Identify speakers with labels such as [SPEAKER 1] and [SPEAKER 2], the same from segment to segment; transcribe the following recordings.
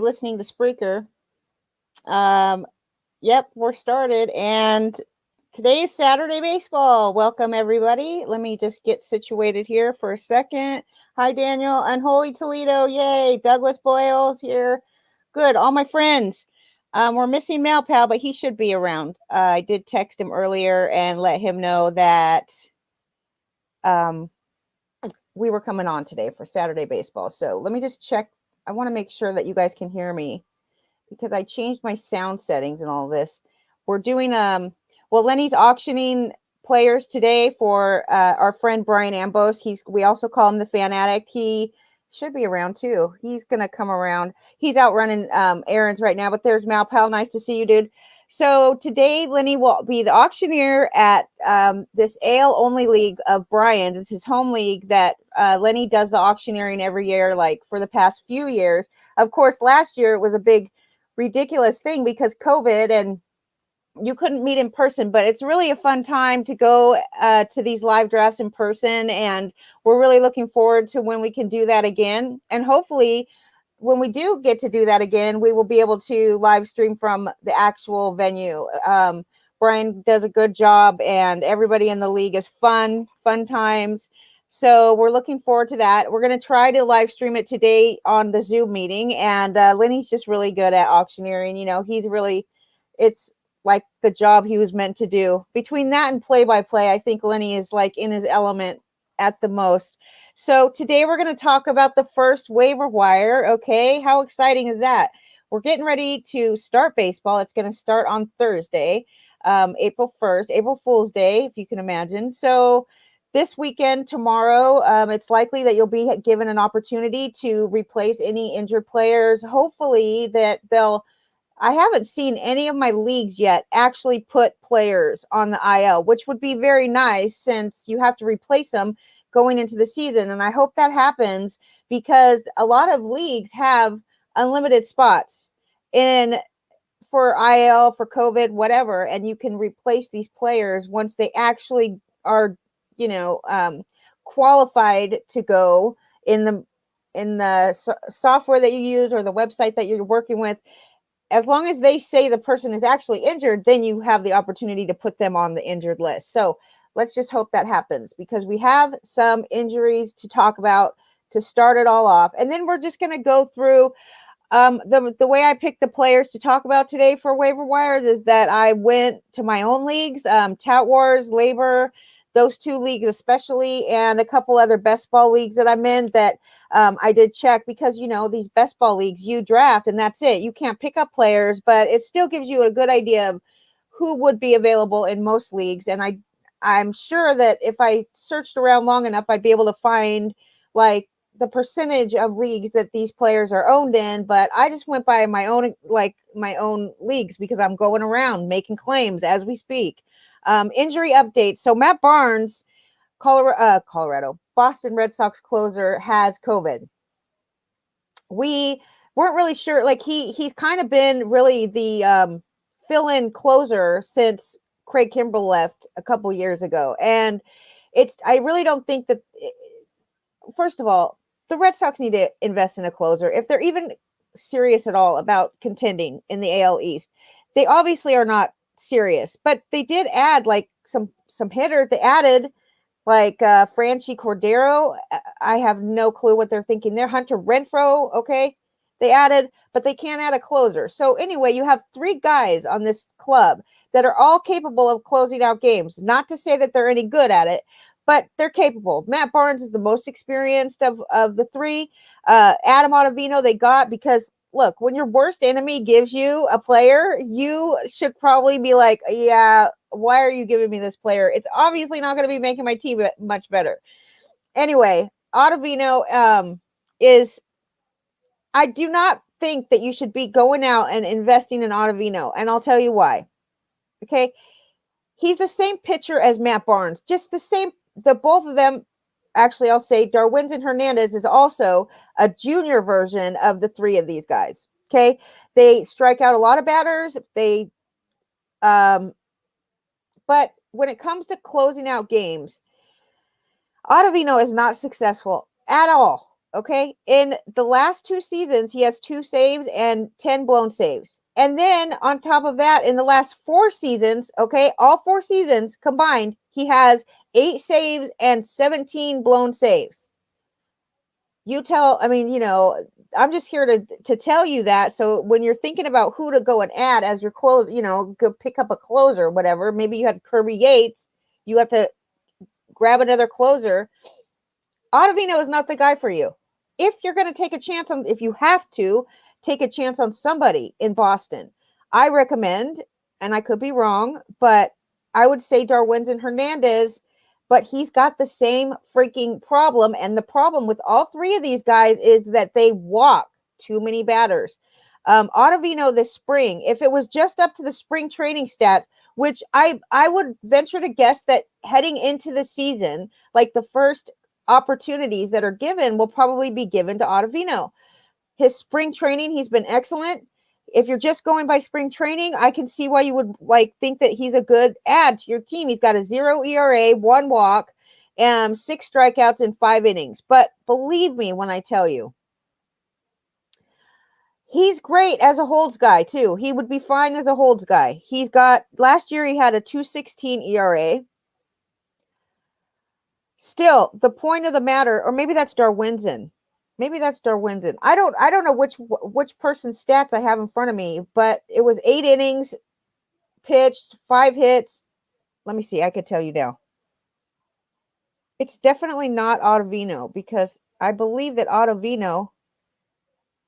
[SPEAKER 1] Listening to Spreaker. Yep, we're started, and today is Saturday Baseball. Welcome, everybody. Let me just get situated here for a second. Hi, Daniel. Unholy Toledo. Yay. Douglas Boyles here. Good. All my friends. We're missing Mal Pal, but he should be around. I did text him earlier and let him know that we were coming on today for Saturday Baseball. So let me just check. I want to make sure that you guys can hear me, because I changed my sound settings and all this. We're doing, Lenny's auctioning players today for our friend Brian Ambos. We also call him the Fan Addict. He should be around too. He's going to come around. He's out running errands right now, but there's Mal Pal. Nice to see you, dude. So today, Lenny will be the auctioneer at this AL only league of Brian's. It's his home league that Lenny does the auctioneering every year, like for the past few years. Of course, last year it was a big ridiculous thing because COVID and you couldn't meet in person, but it's really a fun time to go to these live drafts in person, and we're really looking forward to when we can do that again. And hopefully when we do get to do that again, we will be able to live stream from the actual venue. Brian does a good job, and everybody in the league is fun times. So we're looking forward to that. We're going to try to live stream it today on the Zoom meeting. And Lenny's just really good at auctioneering. You know, it's like the job he was meant to do. Between that and play-by-play, I think Lenny is like in his element at the most. So today we're going to talk about the first waiver wire. Okay, how exciting is that? We're getting ready to start baseball. It's going to start on Thursday, April 1st, April Fool's Day, if you can imagine. So this weekend, tomorrow, it's likely that you'll be given an opportunity to replace any injured players. Hopefully that I haven't seen any of my leagues yet actually put players on the IL, which would be very nice since you have to replace them going into the season. And I hope that happens because a lot of leagues have unlimited spots for IL, for COVID, whatever, and you can replace these players once they actually are, qualified to go in the software that you use or the website that you're working with. As long as they say the person is actually injured, then you have the opportunity to put them on the injured list. So let's just hope that happens, because we have some injuries to talk about to start it all off. And then we're just going to go through the way I picked the players to talk about today for waiver wires is that I went to my own leagues, Tout Wars, Labor, those two leagues especially, and a couple other best ball leagues that I'm in that I did check, because, these best ball leagues, you draft and that's it. You can't pick up players, but it still gives you a good idea of who would be available in most leagues. And I'm sure that if I searched around long enough, I'd be able to find like the percentage of leagues that these players are owned in. But I just went by my own leagues because I'm going around making claims as we speak. Injury updates. So Matt Barnes, Colorado, Boston Red Sox closer, has COVID. We weren't really sure. Like he's kind of been really the fill-in closer since Craig Kimbrell left a couple years ago. And I really don't think that, first of all, the Red Sox need to invest in a closer. If they're even serious at all about contending in the AL East, they obviously are not serious, but they did add like some hitters. They added like Francie Cordero. I have no clue what they're thinking there. Hunter Renfroe, okay, they added, but they can't add a closer. So anyway, you have three guys on this club that are all capable of closing out games. Not to say that they're any good at it, but they're capable. Matt Barnes is the most experienced of the three. Adam Otovino they got because, look, when your worst enemy gives you a player, you should probably be like, yeah, why are you giving me this player? It's obviously not going to be making my team much better. Anyway, Otovino I do not think that you should be going out and investing in Otovino, and I'll tell you why. Okay? He's the same pitcher as Matt Barnes, just the same. Both of them, actually, I'll say Darwinzon Hernandez is also a junior version of the three of these guys. Okay, they strike out a lot of batters. But when it comes to closing out games, Otovino is not successful at all Okay. In the last 2 seasons, he has 2 saves and 10 blown saves. And then on top of that, in the last 4 seasons, okay, all 4 seasons combined, he has 8 saves and 17 blown saves. I'm just here to tell you that. So when you're thinking about who to go and add as your close, go pick up a closer or whatever, maybe you had Kirby Yates, you have to grab another closer. Otovino is not the guy for you. If you're going to take a chance on, if you have to take a chance on somebody in Boston, I recommend, and I could be wrong, but I would say Darwinzon Hernandez, but he's got the same freaking problem. And the problem with all 3 of these guys is that they walk too many batters. Otovino this spring, if it was just up to the spring training stats, which I would venture to guess that heading into the season, like the first opportunities that are given will probably be given to Otovino. His spring training, he's been excellent. If you're just going by spring training, I can see why you would think that he's a good add to your team. He's got a 0 ERA, 1 walk, 6 strikeouts in 5 innings. But believe me when I tell you, he's great as a holds guy too. He would be fine as a holds guy. Last year he had a 2.16 ERA. Still, the point of the matter, or maybe that's Darwinzon. I don't know which person's stats I have in front of me, but it was 8 innings pitched, 5 hits. Let me see. I could tell you now. It's definitely not Otovino because I believe that Otovino.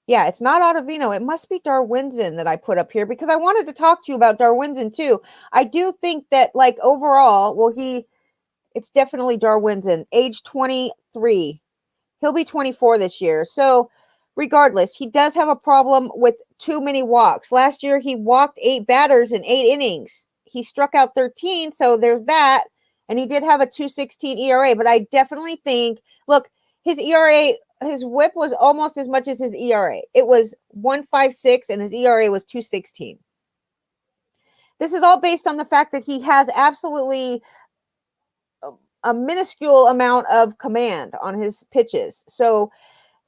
[SPEAKER 1] Yeah, it's not Otovino. It must be Darwinzon that I put up here because I wanted to talk to you about Darwinzon too. I do think that overall, it's definitely Darwinzon, age 23. He'll be 24 this year. So regardless, he does have a problem with too many walks. Last year, he walked 8 batters in 8 innings. He struck out 13, so there's that. And he did have a 2.16 ERA, but I definitely think, look, his ERA, his whip was almost as much as his ERA. It was 1.56, and his ERA was 2.16. This is all based on the fact that he has absolutely a minuscule amount of command on his pitches. So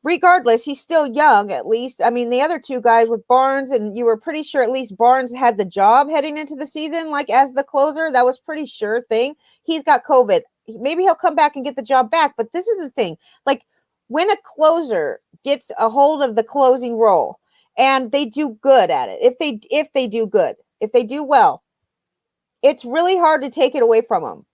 [SPEAKER 1] regardless, he's still young, at least. I mean, the other 2 guys with Barnes, and you were pretty sure at least Barnes had the job heading into the season, as the closer. That was pretty sure thing. He's got COVID. Maybe he'll come back and get the job back. But this is the thing. When a closer gets a hold of the closing role and they do good at it, if they do good, if they do well, it's really hard to take it away from them.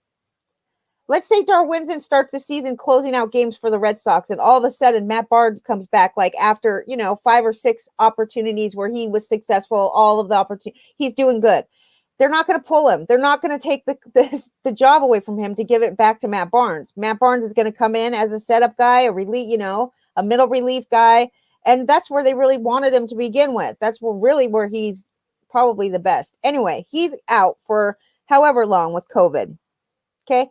[SPEAKER 1] Let's say Darwinzon starts the season closing out games for the Red Sox, and all of a sudden Matt Barnes comes back after 5 or 6 opportunities where he was successful. All of the opportunities, he's doing good. They're not going to pull him. They're not going to take the job away from him to give it back to Matt Barnes. Matt Barnes is going to come in as a setup guy, a relief, a middle relief guy, and that's where they really wanted him to begin with. That's where he's probably the best. Anyway, he's out for however long with COVID. Okay.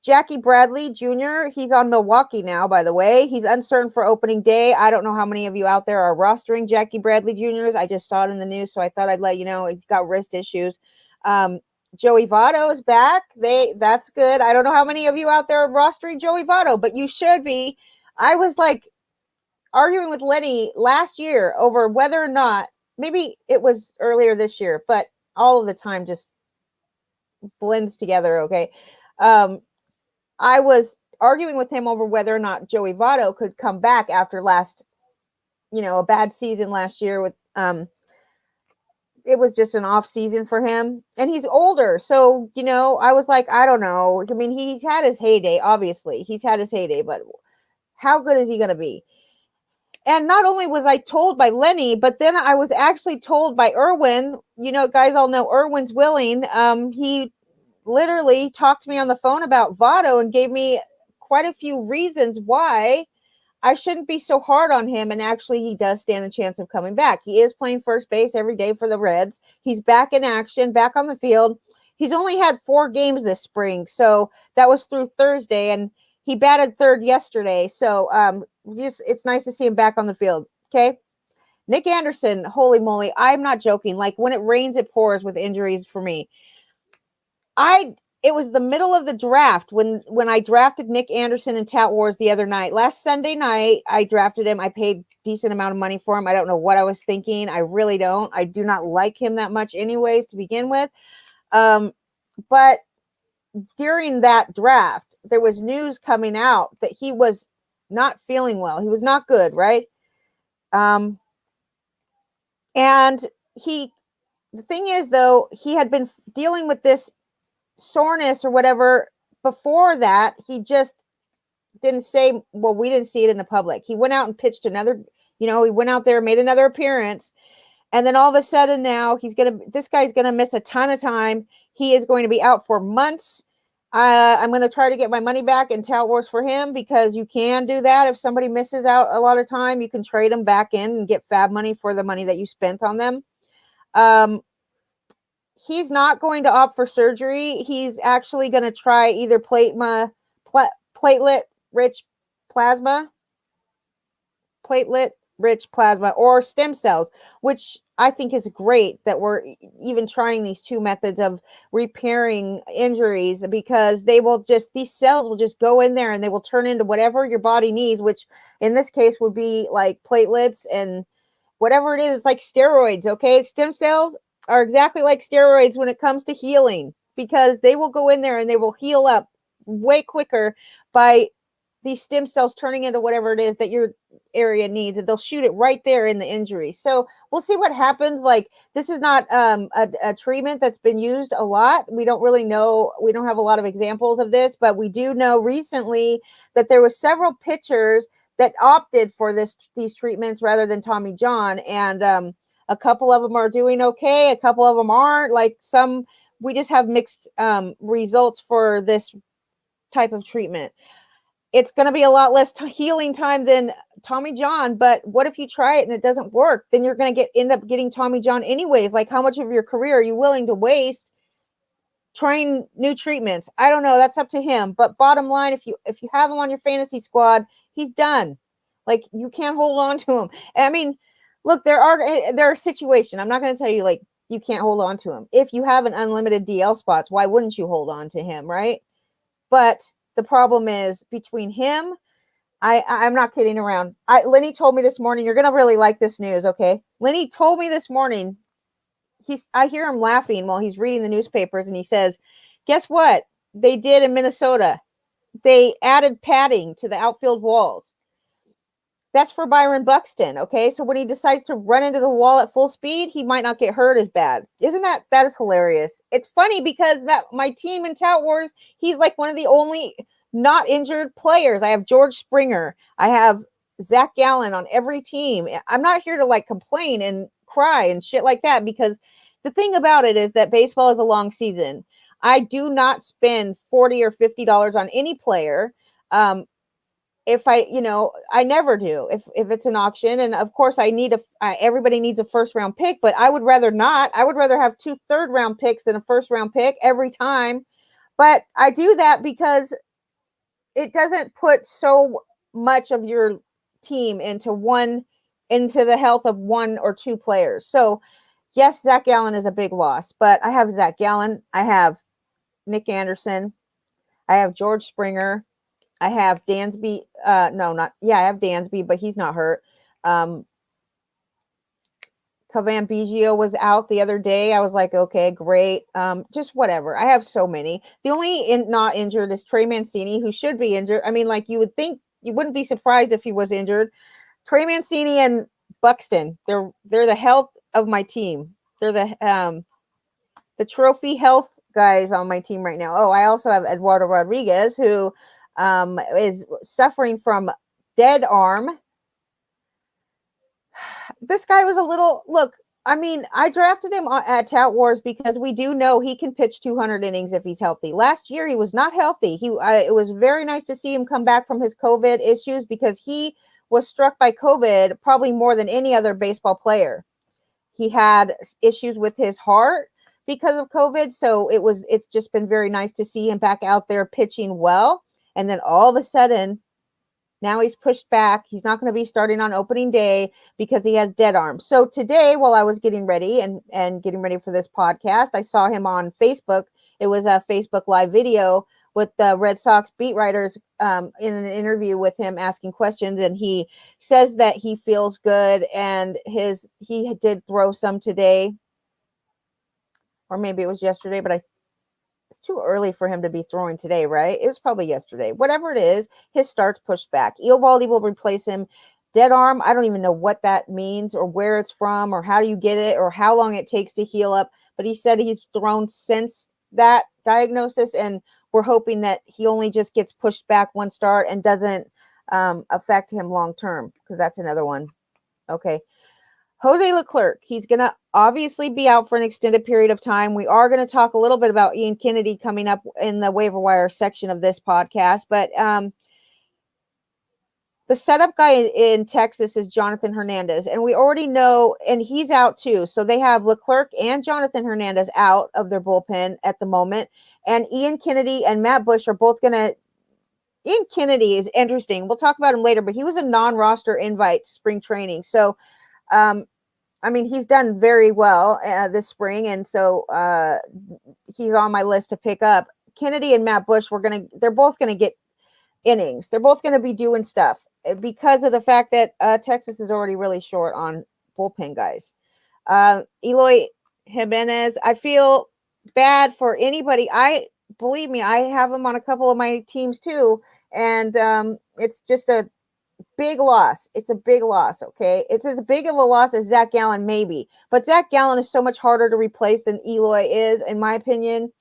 [SPEAKER 1] Jackie Bradley Jr., he's on Milwaukee now, by the way. He's uncertain for opening day. I don't know how many of you out there are rostering Jackie Bradley Jr.'s. I just saw it in the news, so I thought I'd let you know. He's got wrist issues. Joey Votto is back. That's good. I don't know how many of you out there are rostering Joey Votto, but you should be. I was arguing with Lenny last year over whether or not, maybe it was earlier this year, but all of the time just blends together, okay? I was arguing with him over whether or not Joey Votto could come back after a bad season last year with, it was just an off season for him, and he's older. So, I was I don't know. I mean, he's had his heyday, obviously. He's had his heyday, but how good is he going to be? And not only was I told by Lenny, but then I was actually told by Irwin. Guys all know Irwin's willing. He literally talked to me on the phone about Votto and gave me quite a few reasons why I shouldn't be so hard on him. And actually, he does stand a chance of coming back. He is playing first base every day for the Reds. He's back in action, back on the field. He's only had 4 games this spring, so that was through Thursday, and he batted third yesterday. So it's nice to see him back on the field. Okay. Nick Anderson, holy moly, I'm not joking. When it rains, it pours with injuries for me. I it was the middle of the draft when I drafted Nick Anderson in Tout Wars the other night. Last Sunday night, I drafted him. I paid decent amount of money for him. I don't know what I was thinking. I really don't. I do not like him that much anyways to begin with. But during that draft, there was news coming out that he was not feeling well. He was not good, right? And the thing is, though, he had been dealing with this soreness or whatever before that. He just didn't say, well, we didn't see it in the public. He went out and pitched another, he went out there, made another appearance. And then all of a sudden now this guy's going to miss a ton of time. He is going to be out for months. I'm going to try to get my money back in Tout Wars for him, because you can do that. If somebody misses out a lot of time, you can trade them back in and get fab money for the money that you spent on them. He's not going to opt for surgery. He's actually going to try either platelet-rich plasma, or stem cells, which I think is great that we're even trying these two methods of repairing injuries, because these cells will just go in there and they will turn into whatever your body needs, which in this case would be like platelets and whatever it is. It's like steroids, okay? Stem cells are exactly like steroids when it comes to healing, because they will go in there and they will heal up way quicker by these stem cells turning into whatever it is that your area needs, and they'll shoot it right there in the injury. So we'll see what happens. Like, this is not a treatment that's been used a lot. We don't really know. We don't have a lot of examples of this, but we do know recently that there was several pitchers that opted for these treatments rather than Tommy John. And a couple of them are doing okay. A couple of them aren't. Like, we just have mixed results for this type of treatment. It's going to be a lot less healing time than Tommy John, but what if you try it and it doesn't work? Then you're going to end up getting Tommy John anyways. Like, how much of your career are you willing to waste trying new treatments? I don't know. That's up to him. But bottom line, if you have him on your fantasy squad, he's done. Like, you can't hold on to him. I mean, look, there are situations. I'm not going to tell you like you can't hold on to him. If you have an unlimited DL spots, why wouldn't you hold on to him, right? But the problem is between him, I'm not kidding around. Lenny told me this morning, you're going to really like this news, okay? Lenny told me this morning, I hear him laughing while he's reading the newspapers, and he says, guess what they did in Minnesota? They added padding to the outfield walls. That's for Byron Buxton, okay? So when he decides to run into the wall at full speed, he might not get hurt as bad. That is hilarious. It's funny because my team in Tout Wars, he's like one of the only not injured players. I have George Springer. I have Zach Gallen on every team. I'm not here to like complain and cry and shit like that, because the thing about it is that baseball is a long season. I do not spend $40 or $50 on any player. If I never do if it's an auction. And of course everybody needs a first round pick, but I would rather not. I would rather have 2 third-round picks than a first round pick every time. But I do that because it doesn't put so much of your team into the health of 1 or 2 players. So yes, Zach Gallen is a big loss, but I have Zach Gallen. I have Nick Anderson. I have George Springer. I have Dansby. I have Dansby, but he's not hurt. Cavan Biggio was out the other day. I was like, okay, great. Just whatever. I have so many. The only not injured is Trey Mancini, who should be injured. I mean, like, you would think, you wouldn't be surprised if he was injured. Trey Mancini and Buxton, they're the health of my team. They're the trophy health guys on my team right now. Oh, I also have Eduardo Rodriguez, who is suffering from dead arm. This guy was I drafted him at Tout Wars because we do know he can pitch 200 innings if he's healthy. Last year, he was not healthy. It was very nice to see him come back from his COVID issues, because he was struck by COVID probably more than any other baseball player. He had issues with his heart because of COVID. So it's just been very nice to see him back out there pitching well. And then all of a sudden, now he's pushed back. He's not going to be starting on opening day because he has dead arm. So today, while I was getting ready and getting ready for this podcast, I saw him on Facebook, It was a Facebook Live video with the Red Sox beat writers in an interview with him asking questions, and he says that he feels good, and he did throw some today, or maybe it was yesterday, but it's too early for him to be throwing today, right? It was probably yesterday. Whatever it is, his start's pushed back. Eovaldi will replace him. Dead arm, I don't even know what that means or where it's from or how you get it or how long it takes to heal up. But he said he's thrown since that diagnosis, and we're hoping that he only just gets pushed back one start and doesn't affect him long term, because that's another one. Okay. Jose Leclerc, he's going to obviously be out for an extended period of time. We are going to talk a little bit about Ian Kennedy coming up in the waiver wire section of this podcast, but the setup guy in Texas is Jonathan Hernandez, and we already know, and he's out too. So they have Leclerc and Jonathan Hernandez out of their bullpen at the moment, and Ian Kennedy and Matt Bush are both going to. Ian Kennedy is interesting. We'll talk about him later, but he was a non-roster invite spring training. So, I mean, he's done very well this spring, and so he's on my list to pick up. Kennedy and Matt Bush, they're both going to get innings. They're both going to be doing stuff because of the fact that Texas is already really short on bullpen guys. Eloy Jimenez, I feel bad for anybody. Believe me, I have him on a couple of my teams too, and it's just a big loss. It's a big loss, okay? It's as big of a loss as Zach Gallen, maybe. But Zach Gallen is so much harder to replace than Eloy is, in my opinion.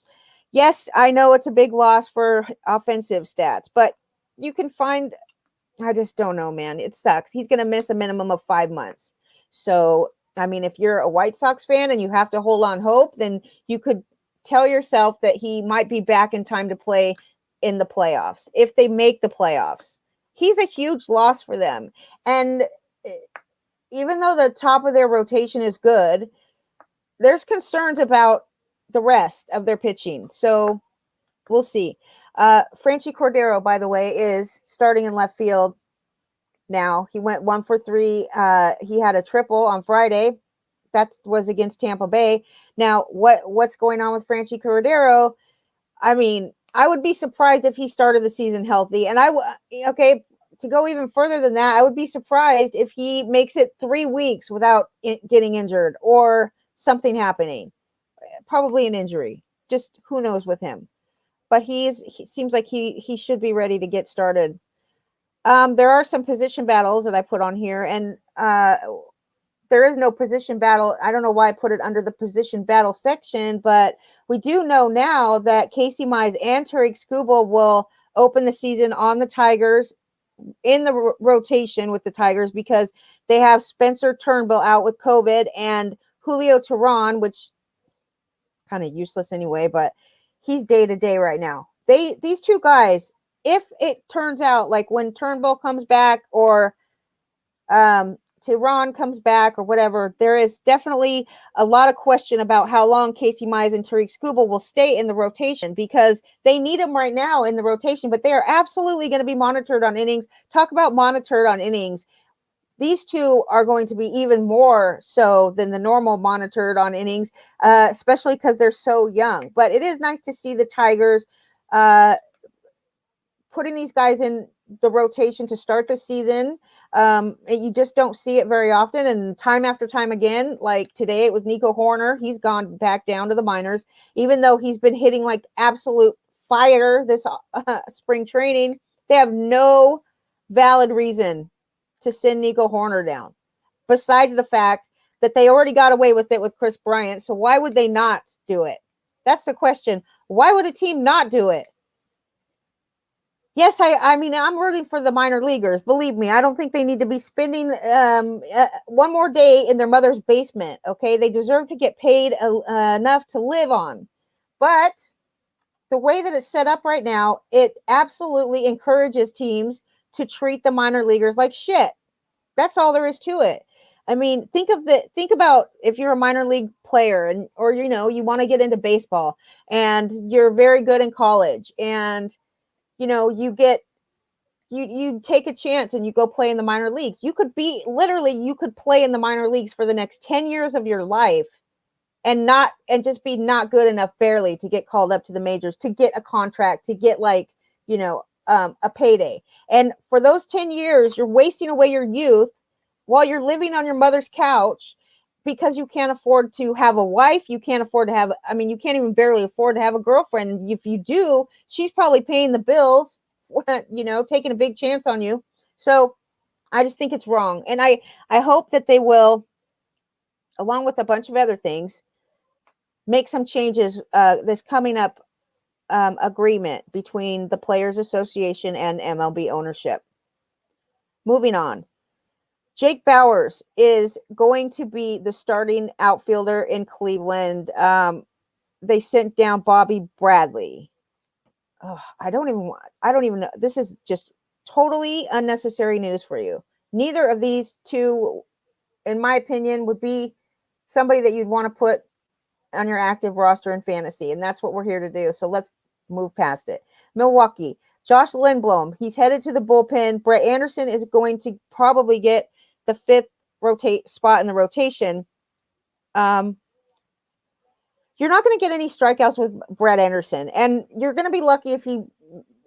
[SPEAKER 1] Yes, I know it's a big loss for offensive stats, but you can find, I just don't know, man. It sucks. He's going to miss a minimum of 5 months. So, I mean, if you're a White Sox fan and you have to hold on hope, then you could tell yourself that he might be back in time to play in the playoffs. If they make the playoffs, he's a huge loss for them. And even though the top of their rotation is good, there's concerns about the rest of their pitching. So we'll see. Francie Cordero, by the way, is starting in left field now. He went 1 for 3. He had a triple on Friday. That was against Tampa Bay. Now, what's going on with Francie Cordero? I mean, I would be surprised if he started the season healthy. And to go even further than that, I would be surprised if he makes it 3 weeks without getting injured or something happening. Probably an injury. Just who knows with him. But he seems like he should be ready to get started. There are some position battles that I put on here, and there is no position battle. I don't know why I put it under the position battle section, but we do know now that Casey Mize and Tariq Skubal will open the season on the Tigers in the rotation with the Tigers, because they have Spencer Turnbull out with COVID and Julio Teheran, which kind of useless anyway, but he's day-to-day right now. These two guys, if it turns out like when Turnbull comes back or Teheran comes back or whatever, there is definitely a lot of question about how long Casey Mize and Tariq Skubal will stay in the rotation, because they need them right now in the rotation, but they are absolutely going to be monitored on innings. Talk about monitored on innings. These two are going to be even more so than the normal monitored on innings, especially because they're so young. But it is nice to see the Tigers putting these guys in the rotation to start the season. You just don't see it very often, and time after time again, like today it was Nico Horner. He's gone back down to the minors, even though he's been hitting like absolute fire this spring training. They have no valid reason to send Nico Horner down, besides the fact that they already got away with it with Chris Bryant. So why would they not do it? That's the question. Why would a team not do it? Yes, I mean, I'm rooting for the minor leaguers. Believe me, I don't think they need to be spending one more day in their mother's basement, okay? They deserve to get paid enough to live on. But the way that it's set up right now, it absolutely encourages teams to treat the minor leaguers like shit. That's all there is to it. I mean, think about if you're a minor league player or you want to get into baseball and you're very good in college, and you take a chance and you go play in the minor leagues. You could play in the minor leagues for the next 10 years of your life and just be not good enough barely to get called up to the majors, to get a contract, to get like, a payday. And for those 10 years, you're wasting away your youth while you're living on your mother's couch because you can't afford to have a wife. You can't afford to have, you can't even barely afford to have a girlfriend. If you do, she's probably paying the bills, taking a big chance on you. So I just think it's wrong. And I hope that they will, along with a bunch of other things, make some changes this coming up agreement between the Players Association and MLB ownership. Moving on. Jake Bauers is going to be the starting outfielder in Cleveland. They sent down Bobby Bradley. Oh, I don't even know. This is just totally unnecessary news for you. Neither of these two, in my opinion, would be somebody that you'd want to put on your active roster in fantasy. And that's what we're here to do. So let's move past it. Milwaukee, Josh Lindblom, he's headed to the bullpen. Brett Anderson is going to probably get the fifth spot in the rotation. You're not going to get any strikeouts with Brett Anderson, and you're going to be lucky if he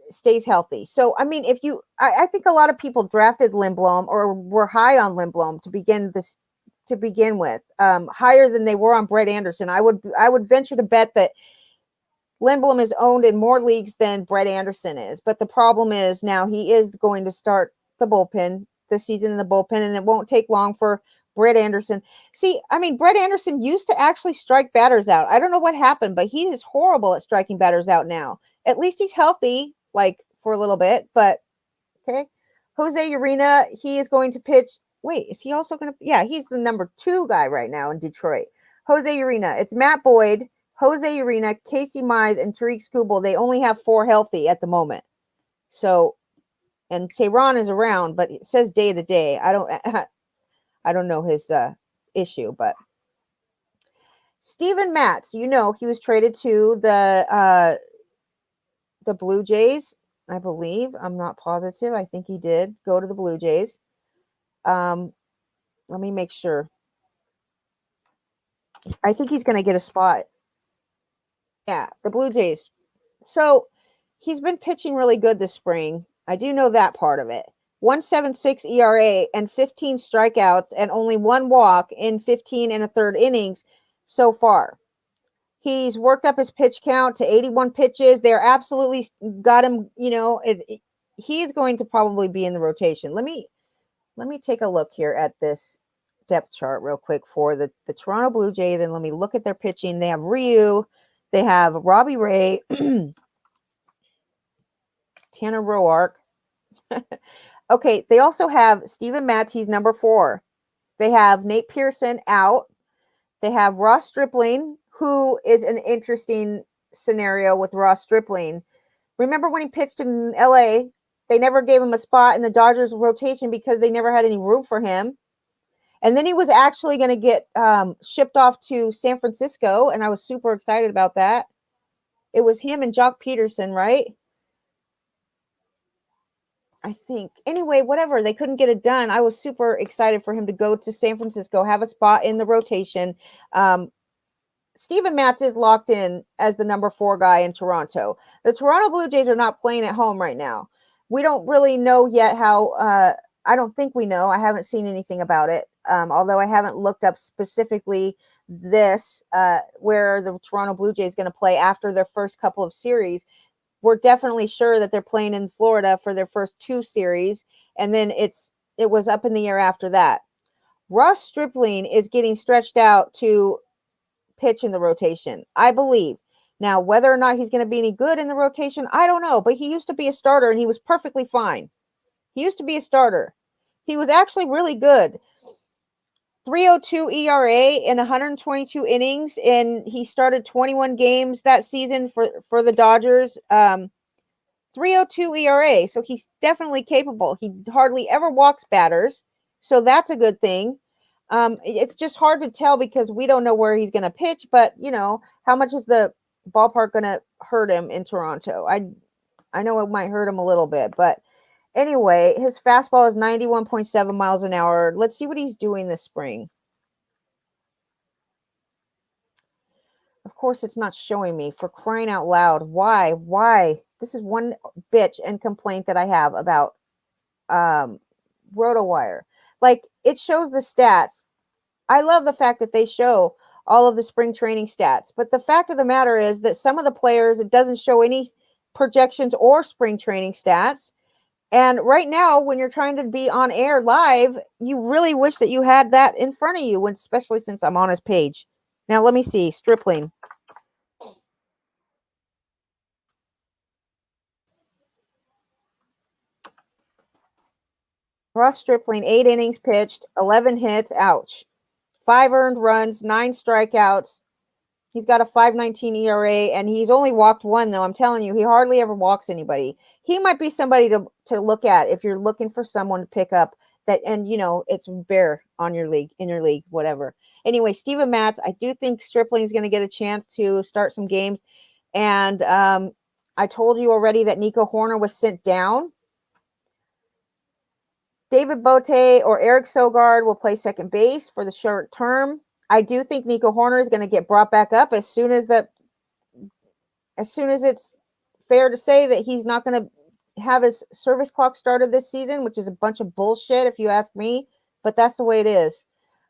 [SPEAKER 1] stays healthy. So, I think a lot of people drafted Lindblom or were high on Lindblom to begin with, higher than they were on Brett Anderson. I would venture to bet that Lindblom is owned in more leagues than Brett Anderson is. But the problem is now he is going to start the bullpen this season in the bullpen, and it won't take long for Brett Anderson. See, Brett Anderson used to actually strike batters out. I don't know what happened, but he is horrible at striking batters out now. At least he's healthy, like for a little bit, but okay. Jose Urena, he is going to pitch. Wait, is he also going to? Yeah, he's the number 2 guy right now in Detroit. Jose Urena. It's Matt Boyd, Jose Urena, Casey Mize, and Tariq Skubal. They only have 4 healthy at the moment. So, and Tehran is around, but it says day to day. I don't know his issue, but Steven Matz, he was traded to the Blue Jays, I believe. I'm not positive. I think he did go to the Blue Jays. Let me make sure. I think he's going to get a spot. Yeah, the Blue Jays. So he's been pitching really good this spring. I do know that part of it. 1.76 ERA and 15 strikeouts and only 1 walk in 15 and a third innings so far. He's worked up his pitch count to 81 pitches. They're absolutely got him, he's going to probably be in the rotation. Let me take a look here at this depth chart real quick for the Toronto Blue Jays, and let me look at their pitching. They have Ryu, they have Robbie Ray, Tanner Roark. Okay, they also have Steven Matz, he's number 4. They have Nate Pearson out. They have Ross Stripling, who is an interesting scenario with Ross Stripling. Remember when he pitched in LA, they never gave him a spot in the Dodgers rotation because they never had any room for him. And then he was actually going to get shipped off to San Francisco, and I was super excited about that. It was him and Jock Peterson, right? I think. Anyway, whatever. They couldn't get it done. I was super excited for him to go to San Francisco, have a spot in the rotation. Steven Matz is locked in as the number 4 guy in Toronto. The Toronto Blue Jays are not playing at home right now. We don't really know yet how, I don't think we know. I haven't seen anything about it. Although I haven't looked up specifically this, where the Toronto Blue Jays is going to play after their first couple of series. We're definitely sure that they're playing in Florida for their first 2 series. And then it was up in the air after that. Ross Stripling is getting stretched out to pitch in the rotation, I believe. Now, whether or not he's going to be any good in the rotation, I don't know. But he used to be a starter, and he was perfectly fine. He used to be a starter. He was actually really good. 3.02 ERA in 122 innings, and he started 21 games that season for the Dodgers. 3.02 ERA, so he's definitely capable. He hardly ever walks batters, so that's a good thing. It's just hard to tell because we don't know where he's going to pitch, but, how much is the ballpark going to hurt him in Toronto? I know it might hurt him a little bit, but anyway, his fastball is 91.7 miles an hour. Let's see what he's doing this spring. Of course, it's not showing me, for crying out loud. Why? This is one bitch and complaint that I have about RotoWire. Like, it shows the stats. I love the fact that they show all of the spring training stats. But the fact of the matter is that some of the players, it doesn't show any projections or spring training stats. And right now, when you're trying to be on air live, you really wish that you had that in front of you, especially since I'm on his page. Now, let me see. Stripling. Ross Stripling, 8 innings pitched, 11 hits, ouch. 5 earned runs, 9 strikeouts. He's got a 5.19 ERA, and he's only walked 1, though. I'm telling you, he hardly ever walks anybody. He might be somebody to look at if you're looking for someone to pick up that, and, you know, it's bare on your league, in your league, whatever. Anyway, Steven Matz, I do think Stripling is going to get a chance to start some games. And I told you already that Nico Horner was sent down. David Bote or Eric Sogard will play second base for the short term. I do think Nico Horner is going to get brought back up as soon as it's fair to say that he's not going to have his service clock started this season, which is a bunch of bullshit if you ask me, but that's the way it is.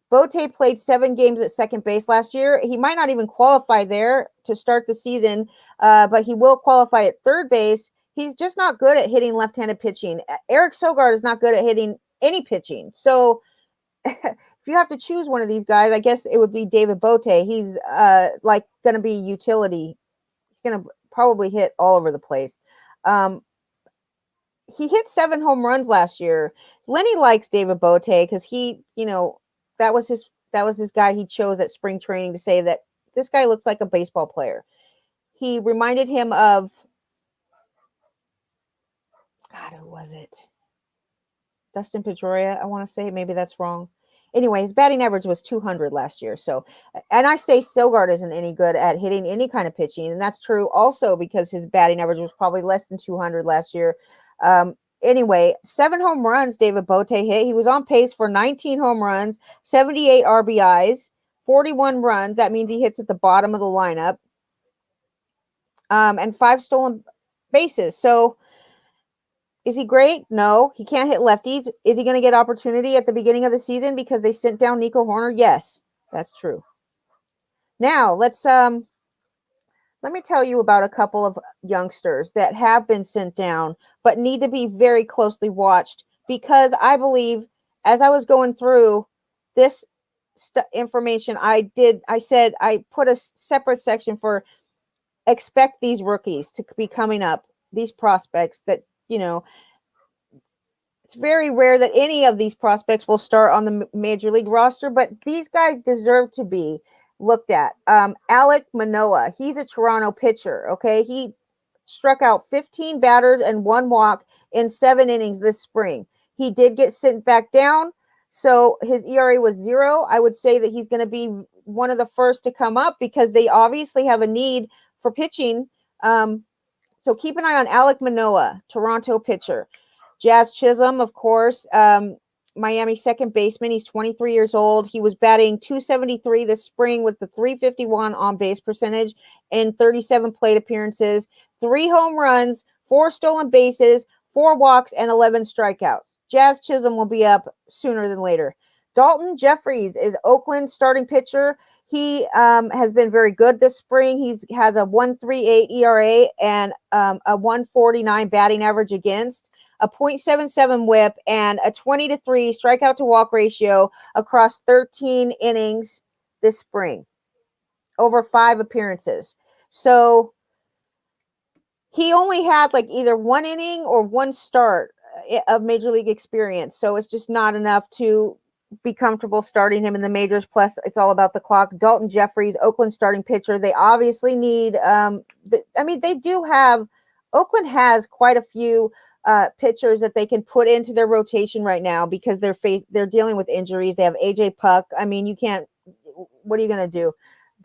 [SPEAKER 1] Bote played 7 games at second base last year. He might not even qualify there to start the season, but he will qualify at third base. He's just not good at hitting left-handed pitching. Eric Sogard is not good at hitting any pitching. So if you have to choose one of these guys, I guess it would be David Bote. He's like going to be utility. He's going to probably hit all over the place. He hit 7 home runs last year. Lenny likes David Bote because he, you know, that was his guy he chose at spring training to say that this guy looks like a baseball player. He reminded him of, God, who was it? Dustin Pedroia, I want to say. Maybe that's wrong. Anyway, his batting average was 200 last year. So, and I say Sogard isn't any good at hitting any kind of pitching. And that's true also because his batting average was probably less than 200 last year. Anyway, 7 home runs David Bote hit. He was on pace for 19 home runs, 78 RBIs, 41 runs. That means he hits at the bottom of the lineup. And 5 stolen bases. So, is he great? No, he can't hit lefties. Is he going to get opportunity at the beginning of the season because they sent down Nico Horner? Yes, that's true. Now, let me tell you about a couple of youngsters that have been sent down but need to be very closely watched because I believe as I was going through this information, I said I put a separate section for expect these rookies to be coming up, these prospects that, you know, it's very rare that any of these prospects will start on the major league roster, but these guys deserve to be looked at. Alec Manoa, he's a Toronto pitcher, okay? He struck out 15 batters and 1 walk in 7 innings this spring. He did get sent back down, so his ERA was 0. I would say that he's going to be one of the first to come up because they obviously have a need for pitching. So keep an eye on Alec Manoa, Toronto pitcher. Jazz Chisholm, of course, Miami second baseman. He's 23 years old. He was batting .273 this spring with the .351 on-base percentage in 37 plate appearances, 3 home runs, 4 stolen bases, 4 walks, and 11 strikeouts. Jazz Chisholm will be up sooner than later. Dalton Jeffries is Oakland's starting pitcher. He has been very good this spring. He has a 1.38 ERA and a 1.49 batting average against, a .77 whip, and a 20-3 strikeout to walk ratio across 13 innings this spring, over 5 appearances. So he only had like either 1 inning or 1 start of major league experience. So it's just not enough to be comfortable starting him in the majors. Plus, it's all about the clock. Dalton Jeffries, Oakland starting pitcher. They obviously need, they do have, Oakland has quite a few pitchers that they can put into their rotation right now because they're dealing with injuries. They have AJ Puck. I mean, you can't, what are you going to do?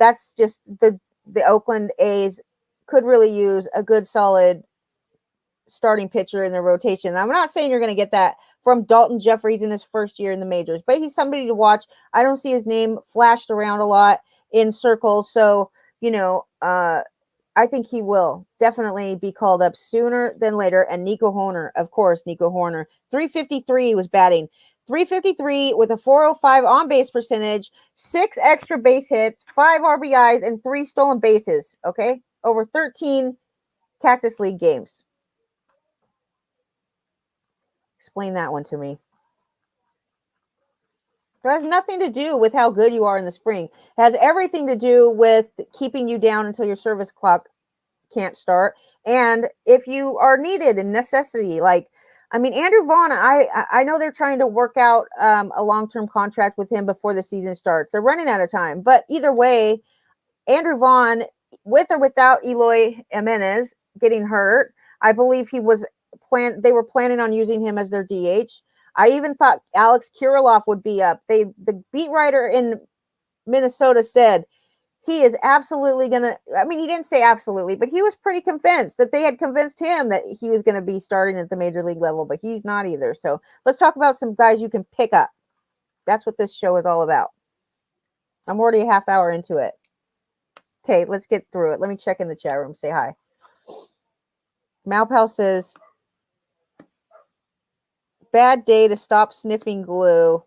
[SPEAKER 1] That's just the Oakland A's could really use a good solid starting pitcher in their rotation. And I'm not saying you're going to get that from Dalton Jeffries in his first year in the majors, but he's somebody to watch. I don't see his name flashed around a lot in circles. So, I think he will definitely be called up sooner than later. And Nico Horner, of course, Nico Horner, 353 was batting. 353 with a 405 on base percentage, 6 extra base hits, 5 RBIs, and 3 stolen bases. Okay. Over 13 Cactus League games. Explain that one to me. It has nothing to do with how good you are in the spring. It has everything to do with keeping you down until your service clock can't start. And if you are needed in necessity, Andrew Vaughn, I know they're trying to work out a long-term contract with him before the season starts. They're running out of time. But either way, Andrew Vaughn, with or without Eloy Jimenez getting hurt, I believe they were planning on using him as their DH. I even thought Alex Kirilloff would be up. The beat writer in Minnesota said he is absolutely going to, he didn't say absolutely, but he was pretty convinced that they had convinced him that he was going to be starting at the major league level, but he's not either. So let's talk about some guys you can pick up. That's what this show is all about. I'm already a half hour into it. Okay, let's get through it. Let me check in the chat room. Say hi. Malpal says, bad day to stop sniffing glue.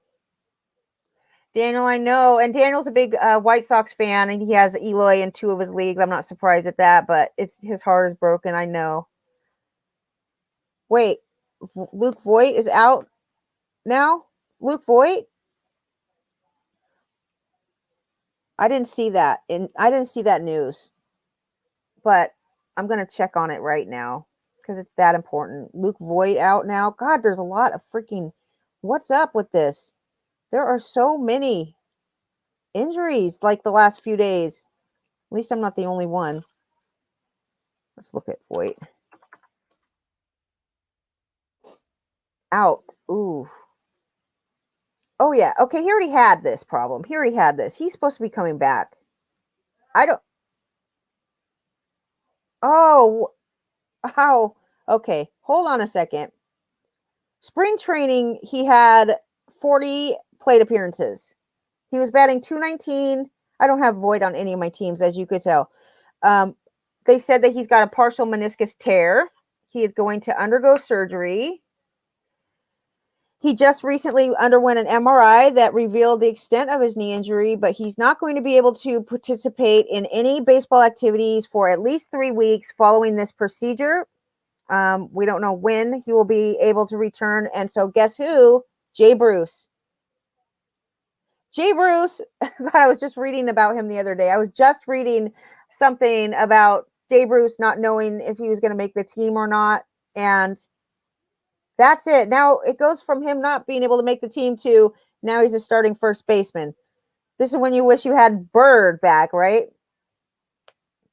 [SPEAKER 1] Daniel, I know. And Daniel's a big White Sox fan, and he has Eloy in 2 of his leagues. I'm not surprised at that, but his heart is broken. I know. Wait, Luke Voigt is out now? Luke Voigt? I didn't see that. I didn't see that news. But I'm going to check on it right now because it's that important. Luke Voigt out now. God, there's a lot of freaking... What's up with this? There are so many injuries like the last few days. At least I'm not the only one. Let's look at Voigt. Out. Ooh. Oh, yeah. Okay, he already had this problem. He already had this. He's supposed to be coming back. Oh. How? Okay, hold on a second. Spring training, he had 40 plate appearances. He was batting .219. I don't have Voigt on any of my teams, as you could tell. They said that he's got a partial meniscus tear. He is going to undergo surgery. He just recently underwent an MRI that revealed the extent of his knee injury, but he's not going to be able to participate in any baseball activities for at least 3 weeks following this procedure. We don't know when he will be able to return. And so guess who? Jay Bruce. Jay Bruce, God, I was just reading about him the other day. I was just reading something about Jay Bruce not knowing if he was going to make the team or not. And that's it. Now it goes from him not being able to make the team to now he's a starting first baseman. This is when you wish you had Bird back, right?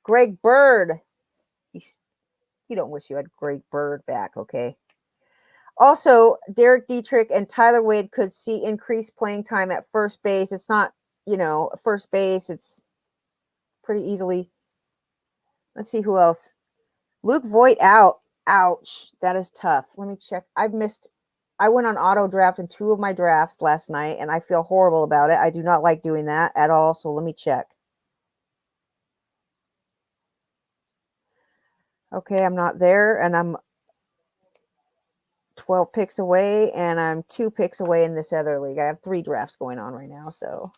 [SPEAKER 1] Greg Bird. You don't wish you had Greg Bird back, okay? Also, Derek Dietrich and Tyler Wade could see increased playing time at first base. It's not, first base. It's pretty easily. Let's see who else. Luke Voigt out. Ouch. That is tough. Let me check. I went on auto draft in 2 of my drafts last night, and I feel horrible about it. I do not like doing that at all, so let me check. Okay, I'm not there, and I'm 12 picks away, and I'm 2 picks away in this other league. I have 3 drafts going on right now, so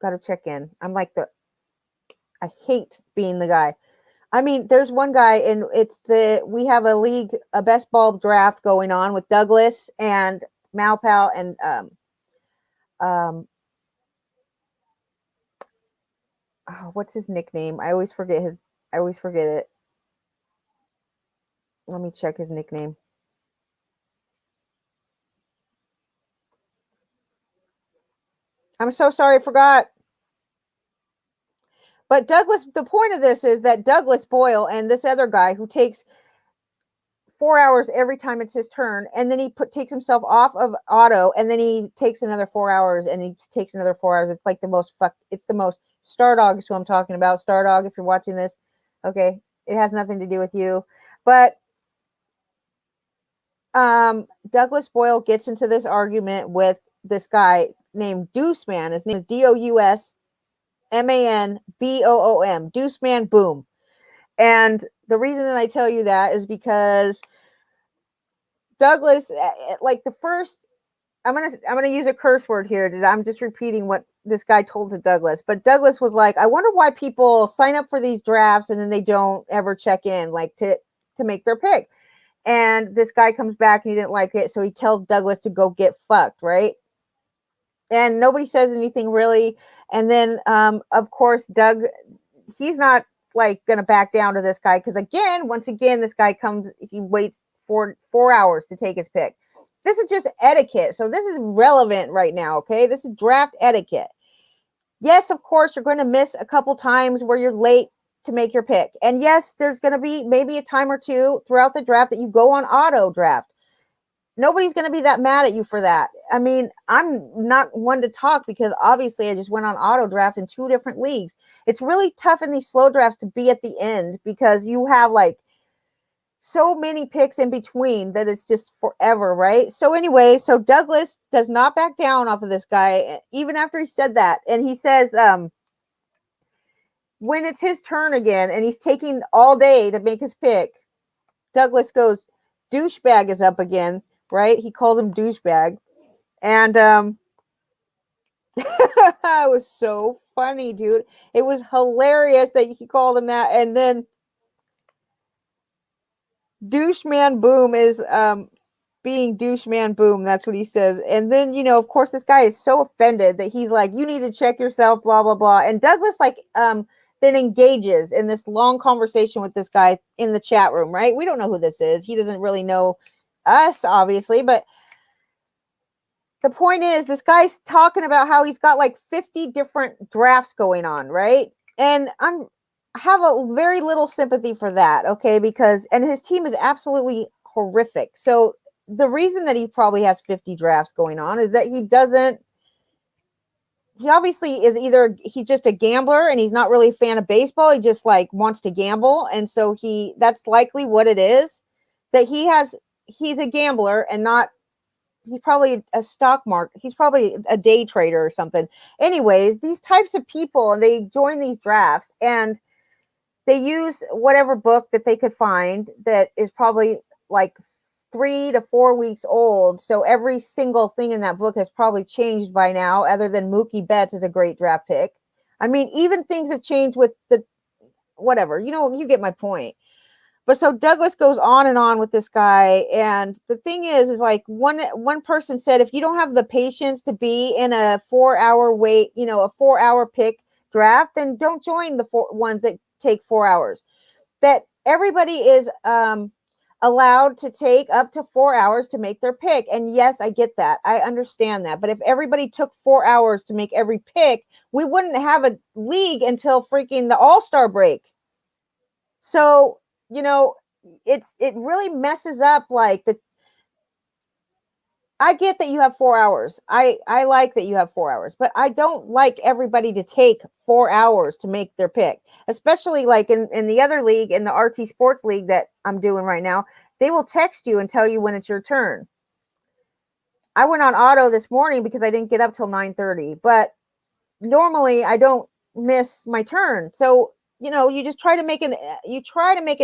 [SPEAKER 1] got to check in. I hate being the guy. There's one guy, and we have a best ball draft going on with Douglas and Malpal and what's his nickname? I always forget it. Let me check his nickname. I'm so sorry, I forgot. But the point of this is that Douglas Boyle and this other guy who takes 4 hours every time it's his turn, and then he takes himself off of auto, and then he takes another 4 hours, and he takes another 4 hours. It's like it's the most Stardog is who I'm talking about. Stardog, if you're watching this, okay, it has nothing to do with you. But Douglas Boyle gets into this argument with this guy named Deuce Man. His name is Dous. MANBOOM, Deuce Man Boom. And the reason that I tell you that is because Douglas, like the first, I'm gonna use a curse word here. I'm just repeating what this guy told to Douglas. But Douglas was like, I wonder why people sign up for these drafts and then they don't ever check in, like to make their pick. And this guy comes back and he didn't like it, so he tells Douglas to go get fucked, right? And nobody says anything really. And then, of course, Doug, he's not like gonna back down to this guy because once again, this guy comes, he waits 4 hours to take his pick. This is just etiquette. So this is relevant right now, okay? This is draft etiquette. Yes, of course, you're going to miss a couple times where you're late to make your pick. And yes, there's going to be maybe a time or two throughout the draft that you go on auto draft. Nobody's going to be that mad at you for that. I mean, I'm not one to talk because obviously I just went on auto draft in 2 different leagues. It's really tough in these slow drafts to be at the end because you have like so many picks in between that it's just forever, right? So anyway, so Douglas does not back down off of this guy, even after he said that. And he says, when it's his turn again and he's taking all day to make his pick, Douglas goes, douchebag is up again, right? He called him douchebag. And it was so funny, dude. It was hilarious that he called him that. And then douche man boom is being douche man boom. That's what he says. And then, you know, of course, this guy is so offended that he's like, you need to check yourself, blah, blah, blah. And Douglas, like, then engages in this long conversation with this guy in the chat room, right? We don't know who this is. He doesn't really know us, obviously, but the point is this guy's talking about how he's got like 50 different drafts going on, right? And I have a very little sympathy for that, okay? Because, and his team is absolutely horrific. So the reason that he probably has 50 drafts going on is that he obviously is either he's just a gambler and he's not really a fan of baseball. He just like wants to gamble. And so that's likely what it is, that he's a gambler and not, he's probably a stock market. He's probably a day trader or something. Anyways, these types of people, and they join these drafts and they use whatever book that they could find that is probably like 3 to 4 weeks old. So every single thing in that book has probably changed by now, other than Mookie Betts is a great draft pick. I mean, even things have changed with the whatever, you know, you get my point. But so Douglas goes on and on with this guy. And the thing is like one person said, if you don't have the patience to be in a 4-hour wait, you know, a 4-hour pick draft, then don't join the ones that take 4 hours. That everybody is allowed to take up to 4 hours to make their pick. And yes, I get that. I understand that. But if everybody took 4 hours to make every pick, we wouldn't have a league until freaking the All-Star break. So, you know, it really messes up like I get that you have 4 hours. I like that you have 4 hours, but I don't like everybody to take 4 hours to make their pick, especially like in the other league, in the RT Sports League that I'm doing right now. They will text you and tell you when it's your turn. I went on auto this morning because I didn't get up till 9:30, but normally I don't miss my turn. So, you know, you just try to make an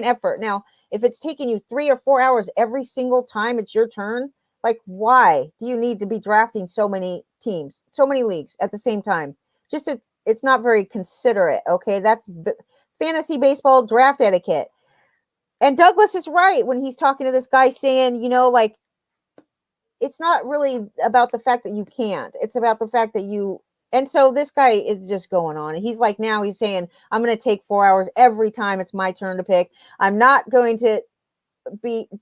[SPEAKER 1] effort. Now, if it's taking you 3 or 4 hours every single time it's your turn, like, why do you need to be drafting so many teams, so many leagues at the same time? Just it's not very considerate, okay? That's fantasy baseball draft etiquette. And Douglas is right when he's talking to this guy saying, you know, like, it's not really about the fact that you can't. It's about the fact that you. And so this guy is just going on. He's like, now he's saying, I'm going to take 4 hours every time it's my turn to pick. I'm not going to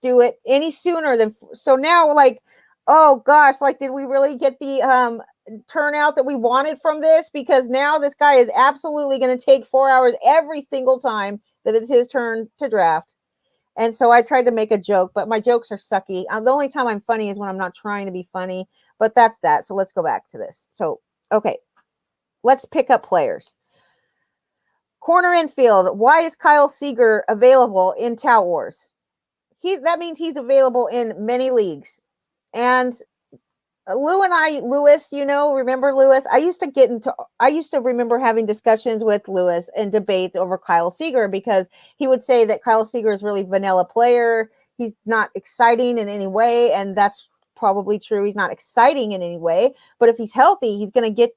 [SPEAKER 1] do it any sooner than. So now, like, oh gosh, like, did we really get the turnout that we wanted from this? Because now this guy is absolutely going to take 4 hours every single time that it's his turn to draft. And so I tried to make a joke, but my jokes are sucky. The only time I'm funny is when I'm not trying to be funny, but that's that. So let's go back to this. So, okay, let's pick up players. Corner infield. Why is Kyle Seager available in Tout Wars? That means he's available in many leagues. And Lewis, remember Lewis? I used to remember having discussions with Lewis and debates over Kyle Seager because he would say that Kyle Seager is really vanilla player. He's not exciting in any way. And that's probably true. He's not exciting in any way, but if he's healthy,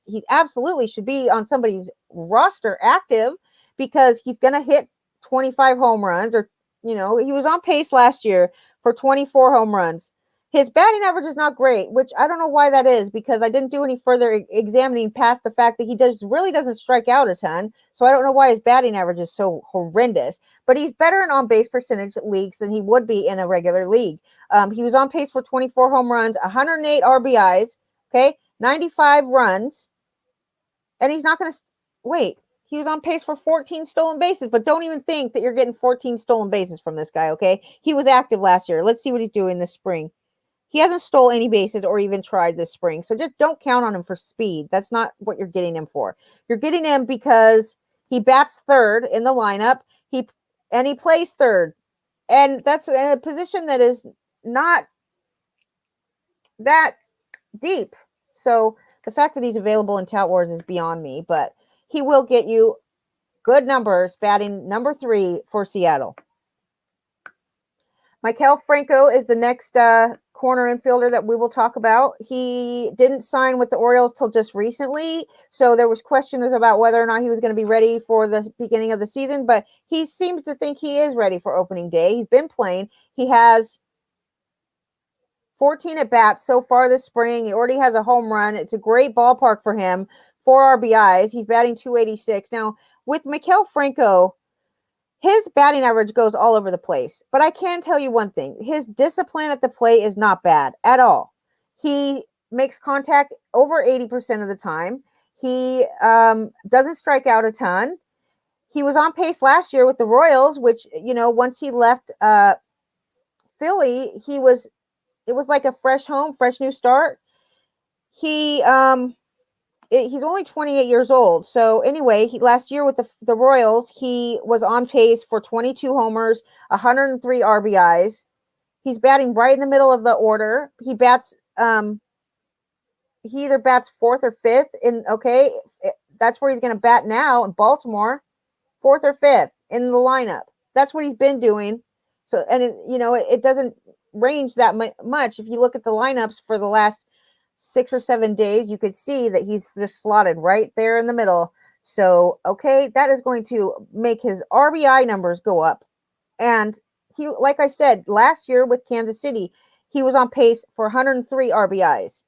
[SPEAKER 1] he absolutely should be on somebody's roster active because he's going to hit 25 home runs or, he was on pace last year for 24 home runs. His batting average is not great, which I don't know why that is because I didn't do any further examining past the fact that he really doesn't strike out a ton. So I don't know why his batting average is so horrendous. But he's better in on-base percentage leagues than he would be in a regular league. He was on pace for 24 home runs, 108 RBIs, 95 runs. And he's not going to wait. He was on pace for 14 stolen bases, but don't even think that you're getting 14 stolen bases from this guy, okay? He was active last year. Let's see what he's doing this spring. He hasn't stole any bases or even tried this spring. So just don't count on him for speed. That's not what you're getting him for. You're getting him because he bats third in the lineup. He plays third. And that's a position that is not that deep. So the fact that he's available in Tout Wars is beyond me, but he will get you good numbers batting number 3 for Seattle. Maikel Franco is the next corner infielder that we will talk about. He didn't sign with the Orioles till just recently, so there was questions about whether or not he was going to be ready for the beginning of the season, but he seems to think he is ready for opening day. He's been playing. He has 14 at-bats so far this spring. He already has a home run. It's a great ballpark for him. 4 RBIs. He's batting .286. Now, with Maikel Franco, his batting average goes all over the place. But I can tell you one thing. His discipline at the plate is not bad at all. He makes contact over 80% of the time. He doesn't strike out a ton. He was on pace last year with the Royals, which, once he left Philly, it was like a fresh home, fresh new start. He's only 28 years old. So anyway, last year with the Royals, he was on pace for 22 homers, 103 RBIs. He's batting right in the middle of the order. He either bats 4th or 5th that's where he's going to bat now in Baltimore, 4th or 5th in the lineup. That's what he's been doing. So, and it doesn't range that much. If you look at the lineups for the last 6 or 7 days, you could see that he's just slotted right there in the middle. So, that is going to make his RBI numbers go up. And he, like I said, last year with Kansas City, he was on pace for 103 RBIs.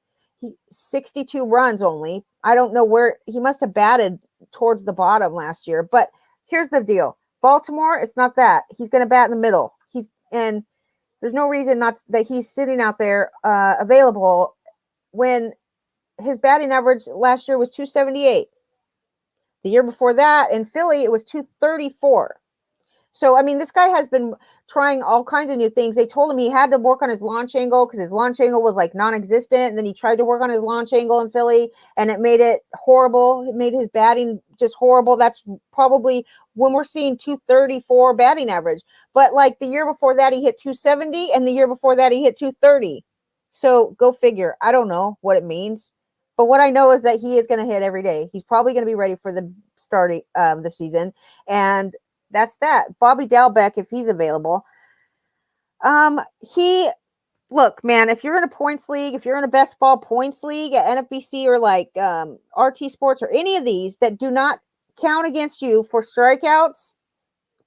[SPEAKER 1] 62 runs only. I don't know where he must have batted towards the bottom last year. But here's the deal. Baltimore, it's not that. He's going to bat in the middle. And there's no reason that he's sitting out there available when his batting average last year was .278. The year before that in Philly, it was .234. So, I mean, this guy has been trying all kinds of new things. They told him he had to work on his launch angle because his launch angle was like non-existent. And then he tried to work on his launch angle in Philly and it made it horrible. It made his batting just horrible. That's probably when we're seeing .234 batting average. But like the year before that, he hit .270 and the year before that, he hit .230. So go figure. I don't know what it means. But what I know is that he is going to hit every day. He's probably going to be ready for the starting of the season. And that's that. Bobby Dalbec, if he's available. Look, man, if you're in a points league, if you're in a best ball points league at NFBC or like RT Sports or any of these that do not count against you for strikeouts,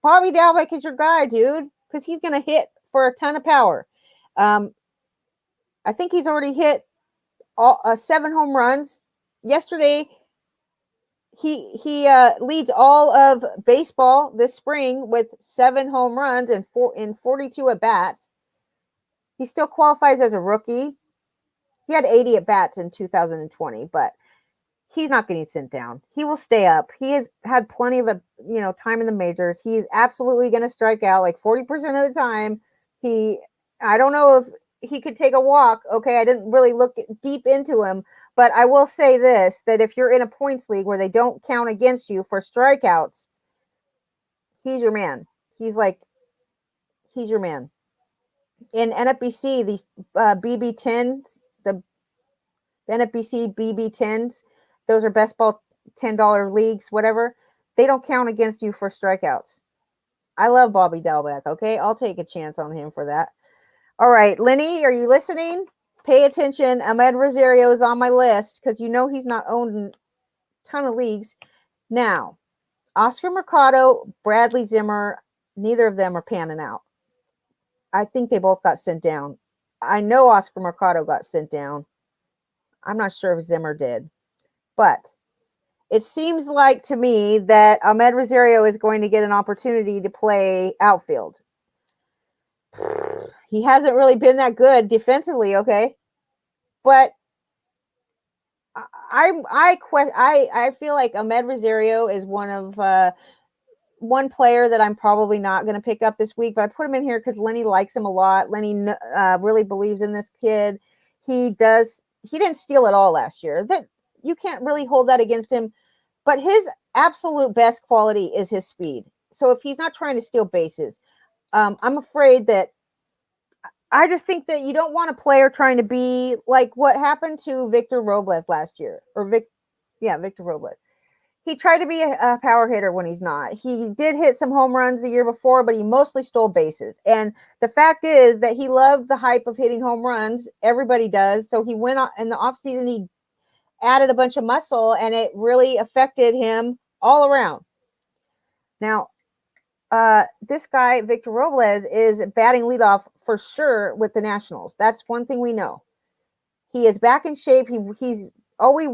[SPEAKER 1] Bobby Dalbec is your guy, dude, because he's going to hit for a ton of power. I think he's already hit 7 home runs. Yesterday, he leads all of baseball this spring with 7 home runs and 42 at bats. He still qualifies as a rookie. He had 80 at bats in 2020, but he's not getting sent down. He will stay up. He has had plenty of time in the majors. He's absolutely going to strike out like 40% of the time. I don't know if he could take a walk. I didn't really look deep into him. But I will say this, that if you're in a points league where they don't count against you for strikeouts, he's your man. He's your man. In NFBC, these BB10s, the the NFBC BB10s, those are best ball $10 leagues, whatever. They don't count against you for strikeouts. I love Bobby Dalbec, okay? I'll take a chance on him for that. All right, Lenny, are you listening? Pay attention. Ahmed Rosario is on my list because you know he's not owned in a ton of leagues. Now, Oscar Mercado, Bradley Zimmer, neither of them are panning out. I think they both got sent down. I know Oscar Mercado got sent down. I'm not sure if Zimmer did. But it seems like to me that Ahmed Rosario is going to get an opportunity to play outfield. He hasn't really been that good defensively, okay? But I feel like Ahmed Rosario is one player that I'm probably not going to pick up this week, but I put him in here because Lenny likes him a lot. Lenny really believes in this kid. He didn't steal at all last year. That you can't really hold that against him, but his absolute best quality is his speed. So if he's not trying to steal bases, I'm afraid that I just think that you don't want a player trying to be like what happened to Victor Robles last year, or Victor Robles. He tried to be a power hitter when he's not. He did hit some home runs the year before, but he mostly stole bases. And the fact is that he loved the hype of hitting home runs. Everybody does. So he went on in the offseason, he added a bunch of muscle, and it really affected him all around. Now, this guy, Victor Robles, is batting leadoff for sure with the Nationals. That's one thing we know. He is back in shape. He's always,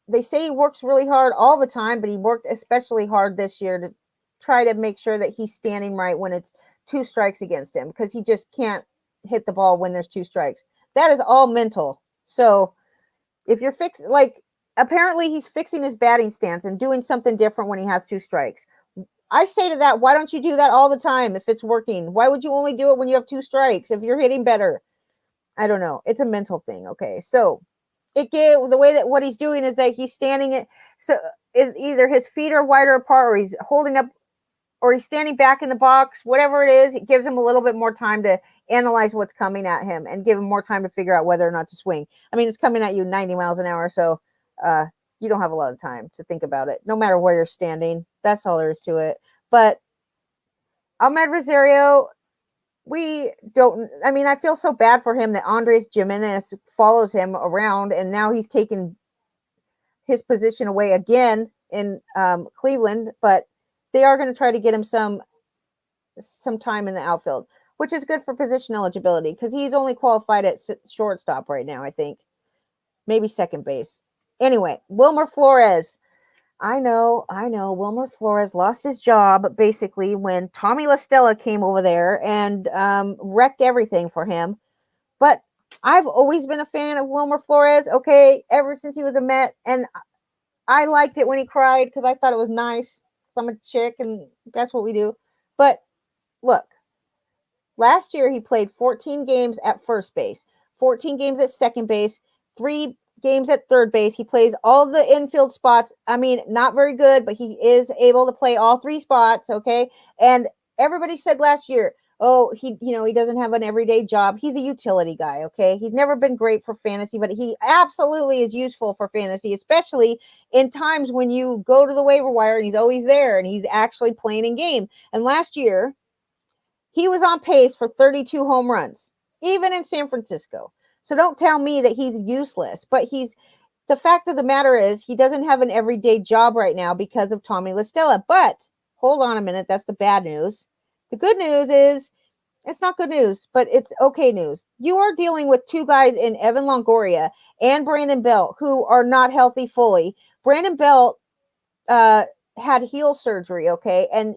[SPEAKER 1] they say he works really hard all the time, but he worked especially hard this year to try to make sure that he's standing right when it's 2 strikes against him, because he just can't hit the ball when there's 2 strikes. That is all mental. So if you're apparently he's fixing his batting stance and doing something different when he has 2 strikes. I say to that, why don't you do that all the time if it's working? Why would you only do it when you have 2 strikes if you're hitting better? I don't know. It's a mental thing, okay? So the way that what he's doing is that he's standing it, so either his feet are wider apart, or he's holding up, or he's standing back in the box. Whatever it is, it gives him a little bit more time to analyze what's coming at him and give him more time to figure out whether or not to swing. I mean, it's coming at you 90 miles an hour, so you don't have a lot of time to think about it, no matter where you're standing. That's all there is to it. But Ahmed Rosario, I feel so bad for him that Andres Gimenez follows him around, and now he's taken his position away again in Cleveland, but they are going to try to get him some time in the outfield, which is good for position eligibility because he's only qualified at shortstop right now, I think. Maybe second base. Anyway, Wilmer Flores. I know. Wilmer Flores lost his job basically when Tommy La Stella came over there and wrecked everything for him. But I've always been a fan of Wilmer Flores, okay, ever since he was a Met. And I liked it when he cried because I thought it was nice. I'm a chick, and that's what we do. But look, last year he played 14 games at first base, 14 games at second base, 3 games at third base. He plays all the infield spots. I mean, not very good, but he is able to play all 3 spots, okay? And everybody said last year, oh, he doesn't have an everyday job. He's a utility guy, okay? He's never been great for fantasy, but he absolutely is useful for fantasy, especially in times when you go to the waiver wire and he's always there and he's actually playing in game. And last year, he was on pace for 32 home runs, even in San Francisco. So don't tell me that he's useless, but the fact of the matter is he doesn't have an everyday job right now because of Tommy La Stella. But hold on a minute. That's the bad news. The good news is it's not good news, but it's okay news. You are dealing with 2 guys in Evan Longoria and Brandon Belt who are not healthy fully. Brandon Belt had heel surgery, okay? And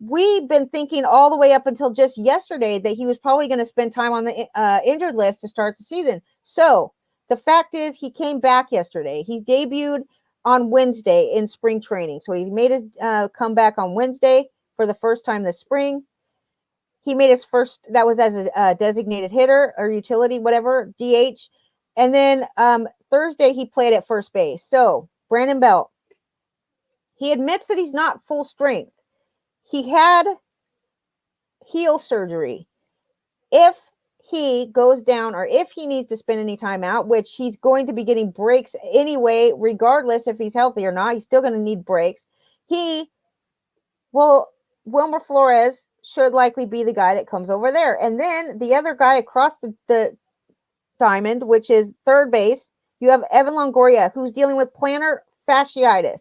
[SPEAKER 1] we've been thinking all the way up until just yesterday that he was probably going to spend time on the injured list to start the season. So the fact is he came back yesterday. He debuted on Wednesday in spring training. So he made his comeback on Wednesday for the first time this spring. He made his first, that was as a designated hitter or utility, whatever, DH. And then Thursday he played at first base. So Brandon Belt, he admits that he's not full strength. He had heel surgery. If he goes down, or if he needs to spend any time out, which he's going to be getting breaks anyway, regardless if he's healthy or not, he's still going to need breaks. Wilmer Flores should likely be the guy that comes over there. And then the other guy across the diamond, which is third base, you have Evan Longoria, who's dealing with plantar fasciitis.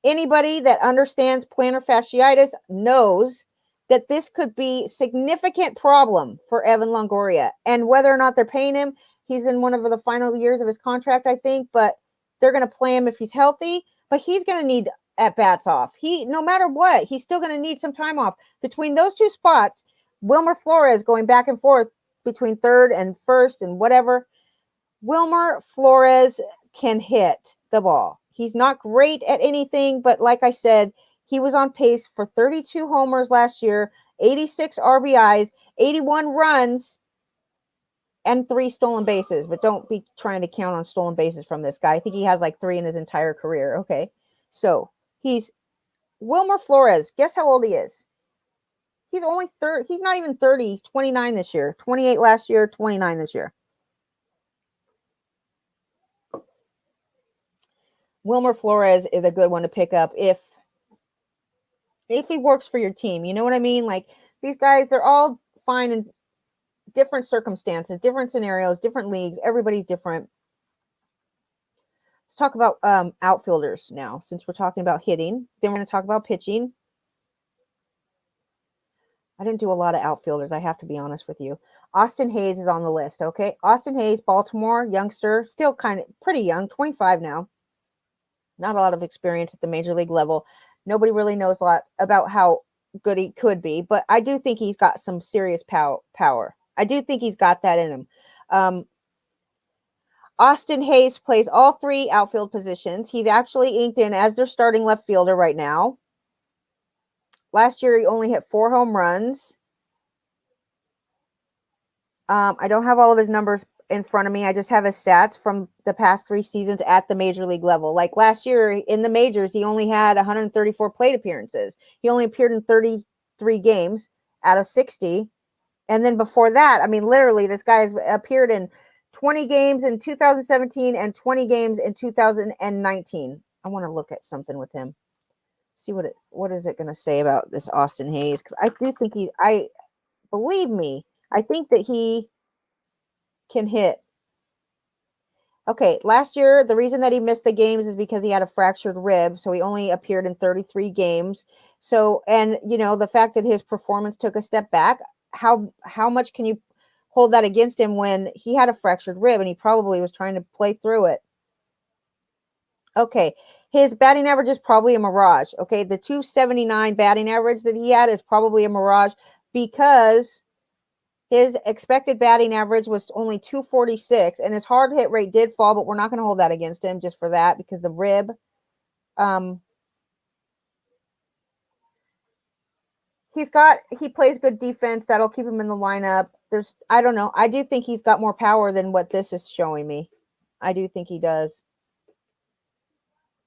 [SPEAKER 1] Anybody that understands plantar fasciitis knows that this could be a significant problem for Evan Longoria. And whether or not they're paying him, he's in one of the final years of his contract, I think, but they're going to play him if he's healthy, but he's going to need at-bats off. No matter what, he's still going to need some time off. Between those two spots, Wilmer Flores going back and forth between third and first and whatever, Wilmer Flores can hit the ball. He's not great at anything, but like I said, he was on pace for 32 homers last year, 86 RBIs, 81 runs, and 3 stolen bases. But don't be trying to count on stolen bases from this guy. I think he has like 3 in his entire career. Okay, so he's Wilmer Flores. Guess how old he is? He's only 30. He's not even 30. He's 29 this year, 28 last year, 29 this year. Wilmer Flores is a good one to pick up if he works for your team. You know what I mean? Like, these guys, they're all fine in different circumstances, different scenarios, different leagues. Everybody's different. Let's talk about outfielders now, since we're talking about hitting. Then we're going to talk about pitching. I didn't do a lot of outfielders, I have to be honest with you. Austin Hayes is on the list, okay? Austin Hayes, Baltimore, youngster, still kind of pretty young, 25 now. Not a lot of experience at the major league level. Nobody really knows a lot about how good he could be, but I do think he's got some serious power. I do think he's got that in him. Austin Hayes plays all 3 outfield positions. He's actually inked in as their starting left fielder right now. Last year, he only hit 4 home runs. I don't have all of his numbers in front of me. I just have his stats from the past 3 seasons at the major league level. Like last year in the majors, he only had 134 plate appearances. He only appeared in 33 games out of 60. And then before that, I mean, literally, this guy has appeared in 20 games in 2017 and 20 games in 2019. I want to look at something with him. See what is it going to say about this Austin Hayes? Because I do think believe me, I think that he can hit. Okay, last year, the reason that he missed the games is because he had a fractured rib, so he only appeared in 33 games. So, and, you know, the fact that his performance took a step back, how much can you hold that against him when he had a fractured rib and he probably was trying to play through it? Okay, his batting average is probably a mirage. Okay, the 279 batting average that he had is probably a mirage because his expected batting average was only 246, and his hard hit rate did fall, but we're not going to hold that against him just for that because the rib. He plays good defense. That'll keep him in the lineup. I don't know. I do think he's got more power than what this is showing me. I do think he does.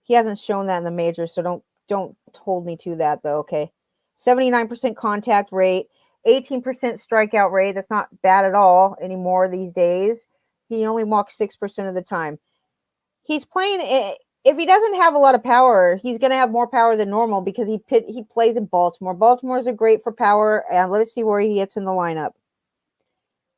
[SPEAKER 1] He hasn't shown that in the majors, so don't hold me to that though. Okay, 79% contact rate. 18% strikeout rate. That's not bad at all anymore these days. He only walks 6% of the time. He's playing. If he doesn't have a lot of power, he's going to have more power than normal because he plays in Baltimore. Baltimore's are great for power. And let's see where he hits in the lineup.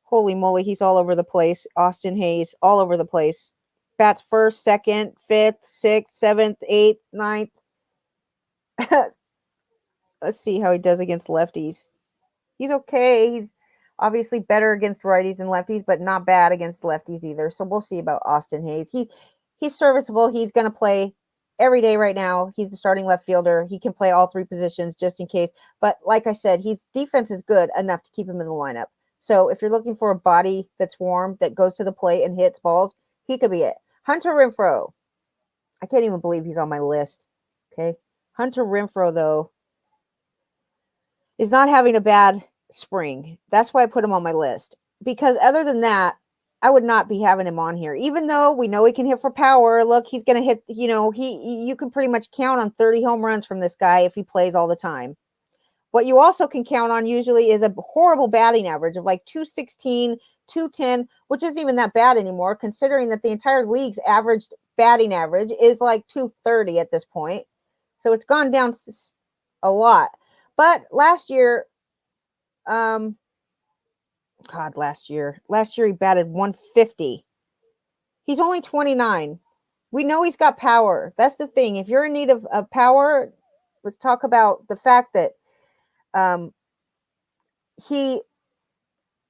[SPEAKER 1] Holy moly, he's all over the place. Austin Hayes, all over the place. Bats first, second, fifth, sixth, seventh, eighth, ninth. Let's see how he does against lefties. He's okay. He's obviously better against righties than lefties, but not bad against lefties either. So we'll see about Austin Hayes. He's serviceable. He's going to play every day right now. He's the starting left fielder. He can play all 3 positions just in case. But like I said, his defense is good enough to keep him in the lineup. So if you're looking for a body that's warm, that goes to the plate and hits balls, he could be it. Hunter Rimfroe. I can't even believe he's on my list. Okay. Hunter Rimfroe, though, is not having a bad spring. That's why I put him on my list. Because other than that, I would not be having him on here. Even though we know he can hit for power. Look, he's going to hit, you can pretty much count on 30 home runs from this guy if he plays all the time. What you also can count on usually is a horrible batting average of like 216, 210, which isn't even that bad anymore, considering that the entire league's averaged batting average is like 230 at this point. So it's gone down a lot. But last year, last year he batted 150. He's only 29. We know he's got power. That's the thing. If you're in need of power, let's talk about the fact that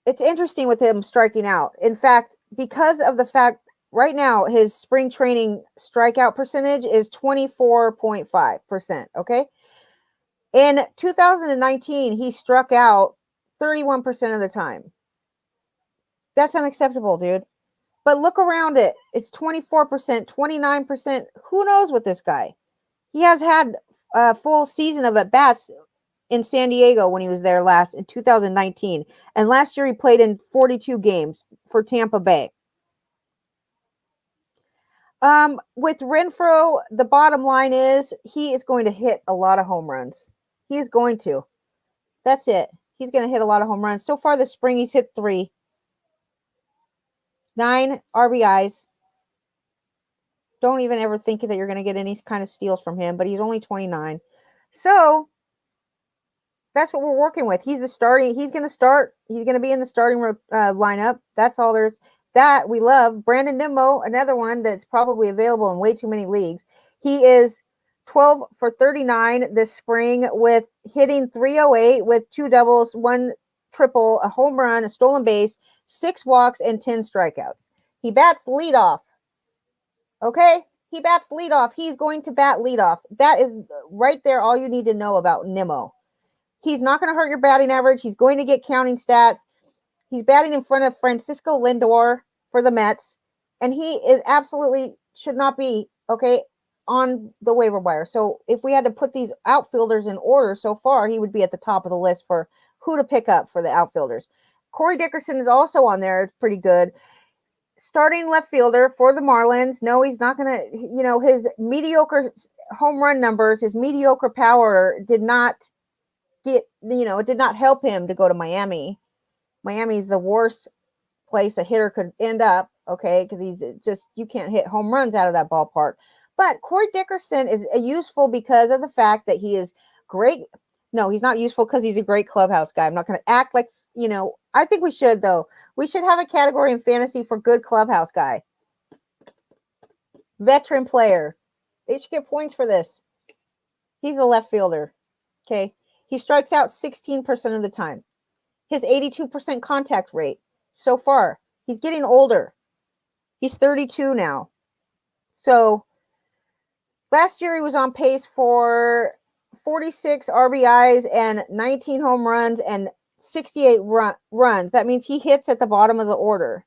[SPEAKER 1] it's interesting with him striking out. In fact, because of the fact right now his spring training strikeout percentage is 24.5%, okay? In 2019, he struck out 31% of the time. That's unacceptable, dude. But look around it. It's 24%, 29%. Who knows with this guy? He has had a full season of at-bats in San Diego when he was there last in 2019. And last year he played in 42 games for Tampa Bay. With Rimfroe, the bottom line is he is going to hit a lot of home runs. He is going to. That's it. He's going to hit a lot of home runs. So far this spring, he's hit 3. 9 RBIs. Don't even ever think that you're going to get any kind of steals from him, but he's only 29. So that's what we're working with. He's going to start. He's going to be in the starting lineup. That's all there's. That we love. Brandon Nimmo, another one that's probably available in way too many leagues. He is 12 for 39 this spring with hitting 308 with 2 doubles, 1 triple, a home run, a stolen base, 6 walks, and 10 strikeouts. He bats leadoff. Okay? He bats leadoff. He's going to bat leadoff. That is right there all you need to know about Nimmo. He's not going to hurt your batting average. He's going to get counting stats. He's batting in front of Francisco Lindor for the Mets. And he is absolutely should not be, okay, on the waiver wire. So if we had to put these outfielders in order so far, he would be at the top of the list for who to pick up for the outfielders. Corey Dickerson is also on there. It's pretty good. Starting left fielder for the Marlins. No, he's not going to, his mediocre home run numbers, his mediocre power did not it did not help him to go to Miami. Miami's the worst place a hitter could end up, okay, because you can't hit home runs out of that ballpark. But Corey Dickerson is useful because of the fact that he is great. No, he's not useful because he's a great clubhouse guy. I'm not going to act like, I think we should, though. We should have a category in fantasy for good clubhouse guy. Veteran player. They should get points for this. He's a left fielder, okay? He strikes out 16% of the time. His 82% contact rate so far. He's getting older. He's 32 now. So last year he was on pace for 46 RBIs and 19 home runs and 68 runs. That means he hits at the bottom of the order.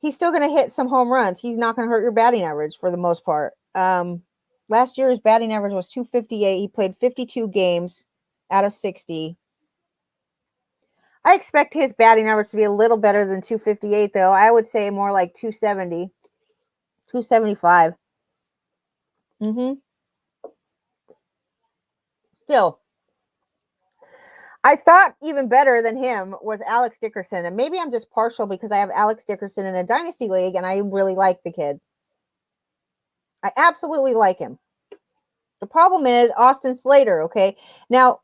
[SPEAKER 1] He's still going to hit some home runs. He's not going to hurt your batting average for the most part. Last year his batting average was 258. He played 52 games out of 60. I expect his batting average to be a little better than 258, though. I would say more like 270, 275. Still, I thought even better than him was Alex Dickerson. And maybe I'm just partial because I have Alex Dickerson in a dynasty league and I really like the kid. I absolutely like him. The problem is Austin Slater, okay? Now,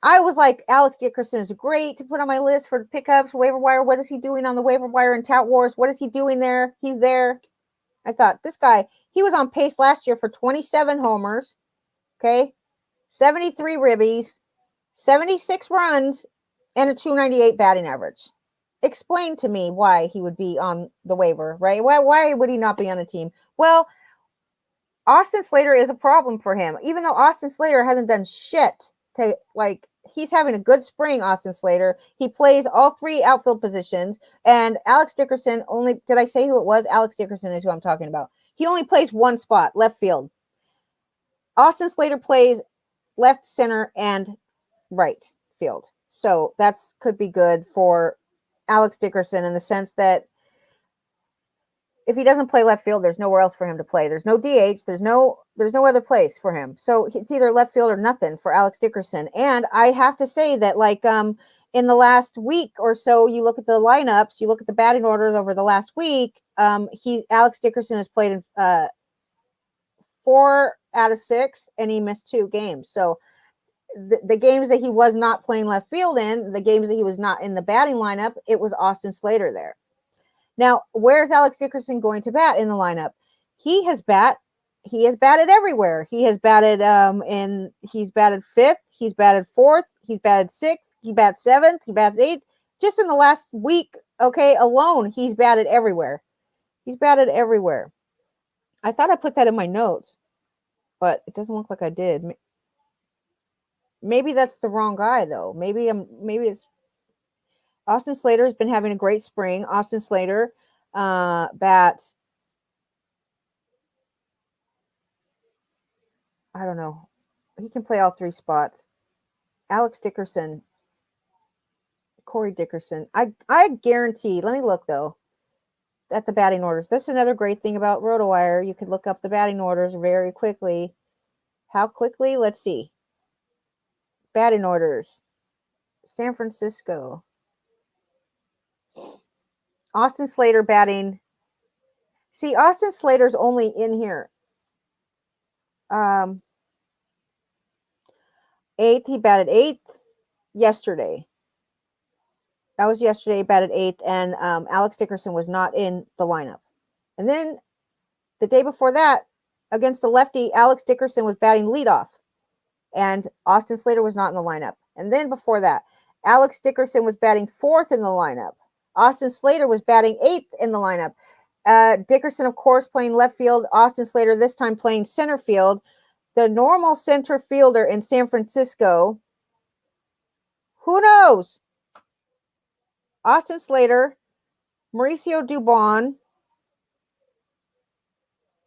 [SPEAKER 1] I was like, Alex Dickerson is great to put on my list for pickups, waiver wire. What is he doing on the waiver wire in Tout Wars? What is he doing there? He's there. I thought, this guy, he was on pace last year for 27 homers, okay? 73 ribbies, 76 runs, and a 298 batting average. Explain to me why he would be on the waiver, right? Why would he not be on a team? Well, Austin Slater is a problem for him. Even though Austin Slater hasn't done shit to, he's having a good spring, Austin Slater. He plays all 3 outfield positions. And Alex Dickerson did I say who it was? Alex Dickerson is who I'm talking about. He only plays one spot, left field. Austin Slater plays left, center, and right field. So that's could be good for Alex Dickerson in the sense that if he doesn't play left field, there's nowhere else for him to play. There's no DH. There's no other place for him. So it's either left field or nothing for Alex Dickerson. And I have to say that, like, in the last week or so, you look at the lineups, you look at the batting orders over the last week. Alex Dickerson has played in 4 out of 6, and he missed 2 games. So the games that he was not playing left field in, the games that he was not in the batting lineup, it was Austin Slater there. Now, where's Alex Dickerson going to bat in the lineup? He has batted everywhere. He has batted he's batted 5th, he's batted 4th, he's batted 6th, he bats 7th, he bats 8th. Just in the last week, alone, he's batted everywhere. He's batted everywhere. I thought I put that in my notes, but it doesn't look like I did. Maybe that's the wrong guy, though. Maybe it's Austin Slater has been having a great spring. Austin Slater bats, I don't know. He can play all 3 spots. Alex Dickerson, Corey Dickerson. I guarantee, let me look, though, at the batting orders. That's another great thing about RotoWire. You can look up the batting orders very quickly. How quickly? Let's see. Batting orders. San Francisco. Austin Slater batting. See, Austin Slater's only in here. 8th, he batted 8th yesterday. That was yesterday, batted 8th, and Alex Dickerson was not in the lineup. And then the day before that, against the lefty, Alex Dickerson was batting leadoff, and Austin Slater was not in the lineup. And then before that, Alex Dickerson was batting 4th in the lineup. Austin Slater was batting 8th in the lineup. Dickerson, of course, playing left field. Austin Slater this time playing center field. The normal center fielder in San Francisco, who knows? Austin Slater, Mauricio Dubon,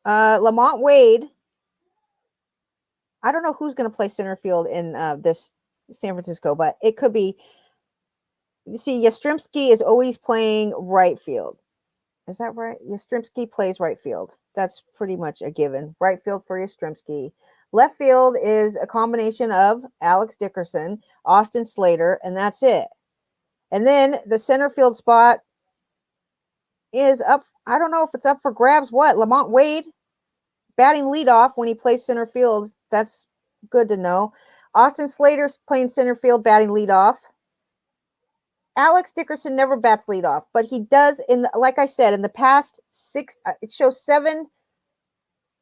[SPEAKER 1] Lamont Wade. I don't know who's going to play center field in this San Francisco, but it could be. You see, Yastrzemski is always playing right field. Is that right? Yastrzemski plays right field. That's pretty much a given. Right field for Yastrzemski. Left field is a combination of Alex Dickerson, Austin Slater, and that's it. And then the center field spot is up. I don't know if it's up for grabs. What? Lamont Wade batting leadoff when he plays center field. That's good to know. Austin Slater's playing center field, batting leadoff. Alex Dickerson never bats leadoff, but he does like I said, in the past 6, it shows 7,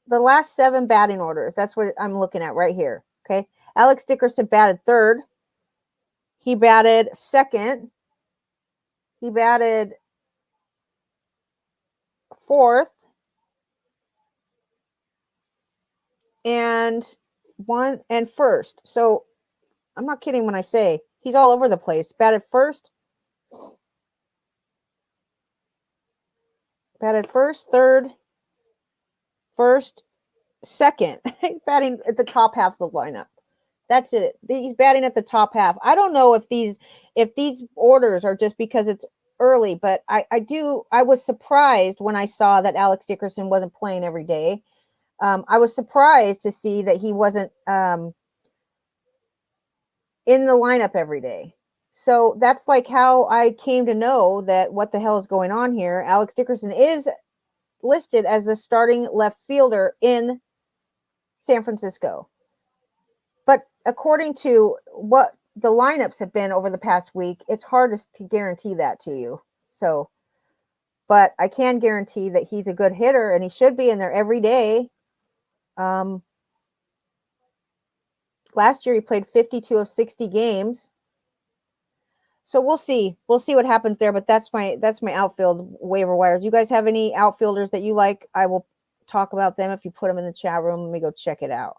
[SPEAKER 1] the last 7 batting orders. That's what I'm looking at right here. Okay. Alex Dickerson batted 3rd. He batted 2nd. He batted 4th. And 1st. So I'm not kidding when I say he's all over the place. Batted 1st. Batted 1st, 3rd, 1st, 2nd. He's batting at the top half of the lineup. That's it. He's batting at the top half. I don't know if these orders are just because it's early, but I was surprised when I saw that Alex Dickerson wasn't playing every day. I was surprised to see that he wasn't in the lineup every day. So that's like how I came to know that what the hell is going on here. Alex Dickerson is listed as the starting left fielder in San Francisco. But according to what the lineups have been over the past week, it's hard to guarantee that to you. So, but I can guarantee that he's a good hitter and he should be in there every day. Last year he played 52 of 60 games. So we'll see. We'll see what happens there, but that's my outfield waiver wires. You guys have any outfielders that you like? I will talk about them if you put them in the chat room. Let me go check it out.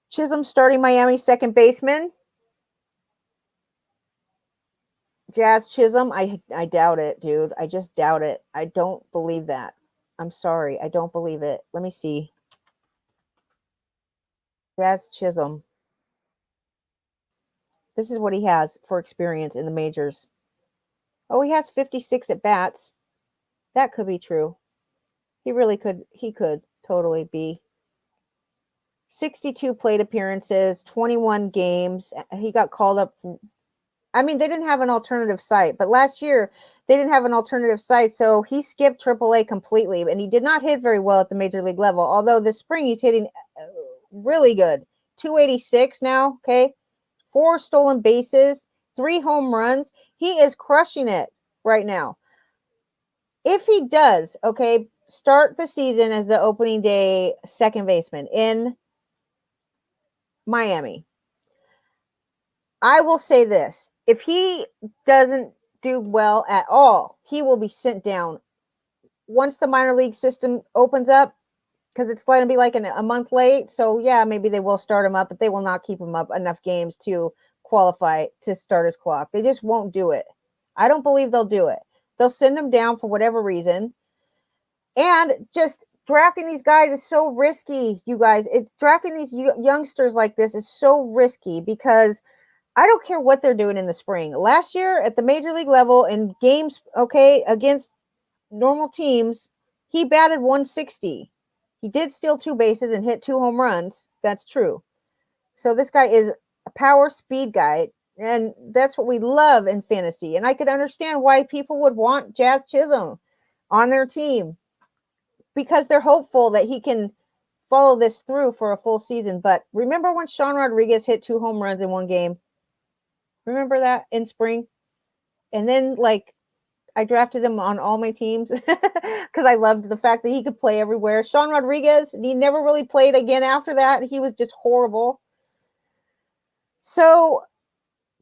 [SPEAKER 1] Chisholm starting Miami second baseman. Jazz Chisholm. I doubt it, dude. I just doubt it. I don't believe that. I'm sorry. I don't believe it. Let me see. Jazz Chisholm. This is what he has for experience in the majors. Oh, he has 56 at bats. That could be true. He really could. He could totally be. 62 plate appearances, 21 games. He got called up. I mean, they didn't have an alternative site, but last year they didn't have an alternative site, so he skipped AAA completely, and he did not hit very well at the major league level. Although this spring he's hitting really good. 286 now, okay? 4 stolen bases, 3 home runs. He is crushing it right now. If he does, okay, start the season as the opening day second baseman in Miami, I will say this. If he doesn't do well at all, he will be sent down once the minor league system opens up, because it's going to be like a month late. So, yeah, maybe they will start him up, but they will not keep him up enough games to qualify to start his clock. They just won't do it. I don't believe they'll do it. They'll send him down for whatever reason. And just drafting these guys is so risky, you guys. Drafting these youngsters like this is so risky because I don't care what they're doing in the spring. Last year at the major league level in games, okay, against normal teams, he batted 160. He did steal 2 bases and hit 2 home runs. That's true. So this guy is a power speed guy, and that's what we love in fantasy. And I could understand why people would want Jazz Chisholm on their team because they're hopeful that he can follow this through for a full season. But remember when Sean Rodriguez hit 2 home runs in one game? Remember that in spring? And then, like, I drafted him on all my teams because I loved the fact that he could play everywhere. Sean Rodriguez, he never really played again after that. He was just horrible. So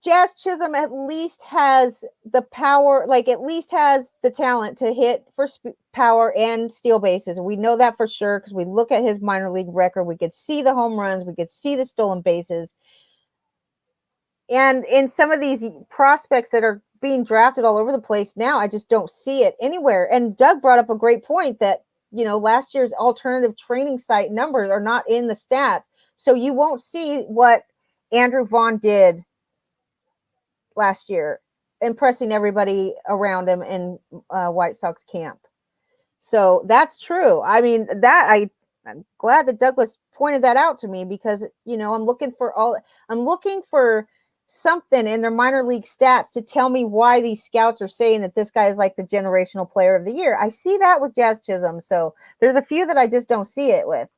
[SPEAKER 1] Jazz Chisholm at least has the power, like at least has the talent to hit for power and steal bases. We know that for sure because we look at his minor league record. We could see the home runs. We could see the stolen bases. And in some of these prospects that are being drafted all over the place now, I just don't see it anywhere. And Doug brought up a great point that, you know, last year's alternative training site numbers are not in the stats. So you won't see what Andrew Vaughn did last year, impressing everybody around him in White Sox camp. So that's true. I mean, I'm glad that Douglas pointed that out to me because, you know, I'm looking for something in their minor league stats to tell me why these scouts are saying that this guy is like the generational player of the year. I see that with Jazz Chisholm. So there's a few that I just don't see it with.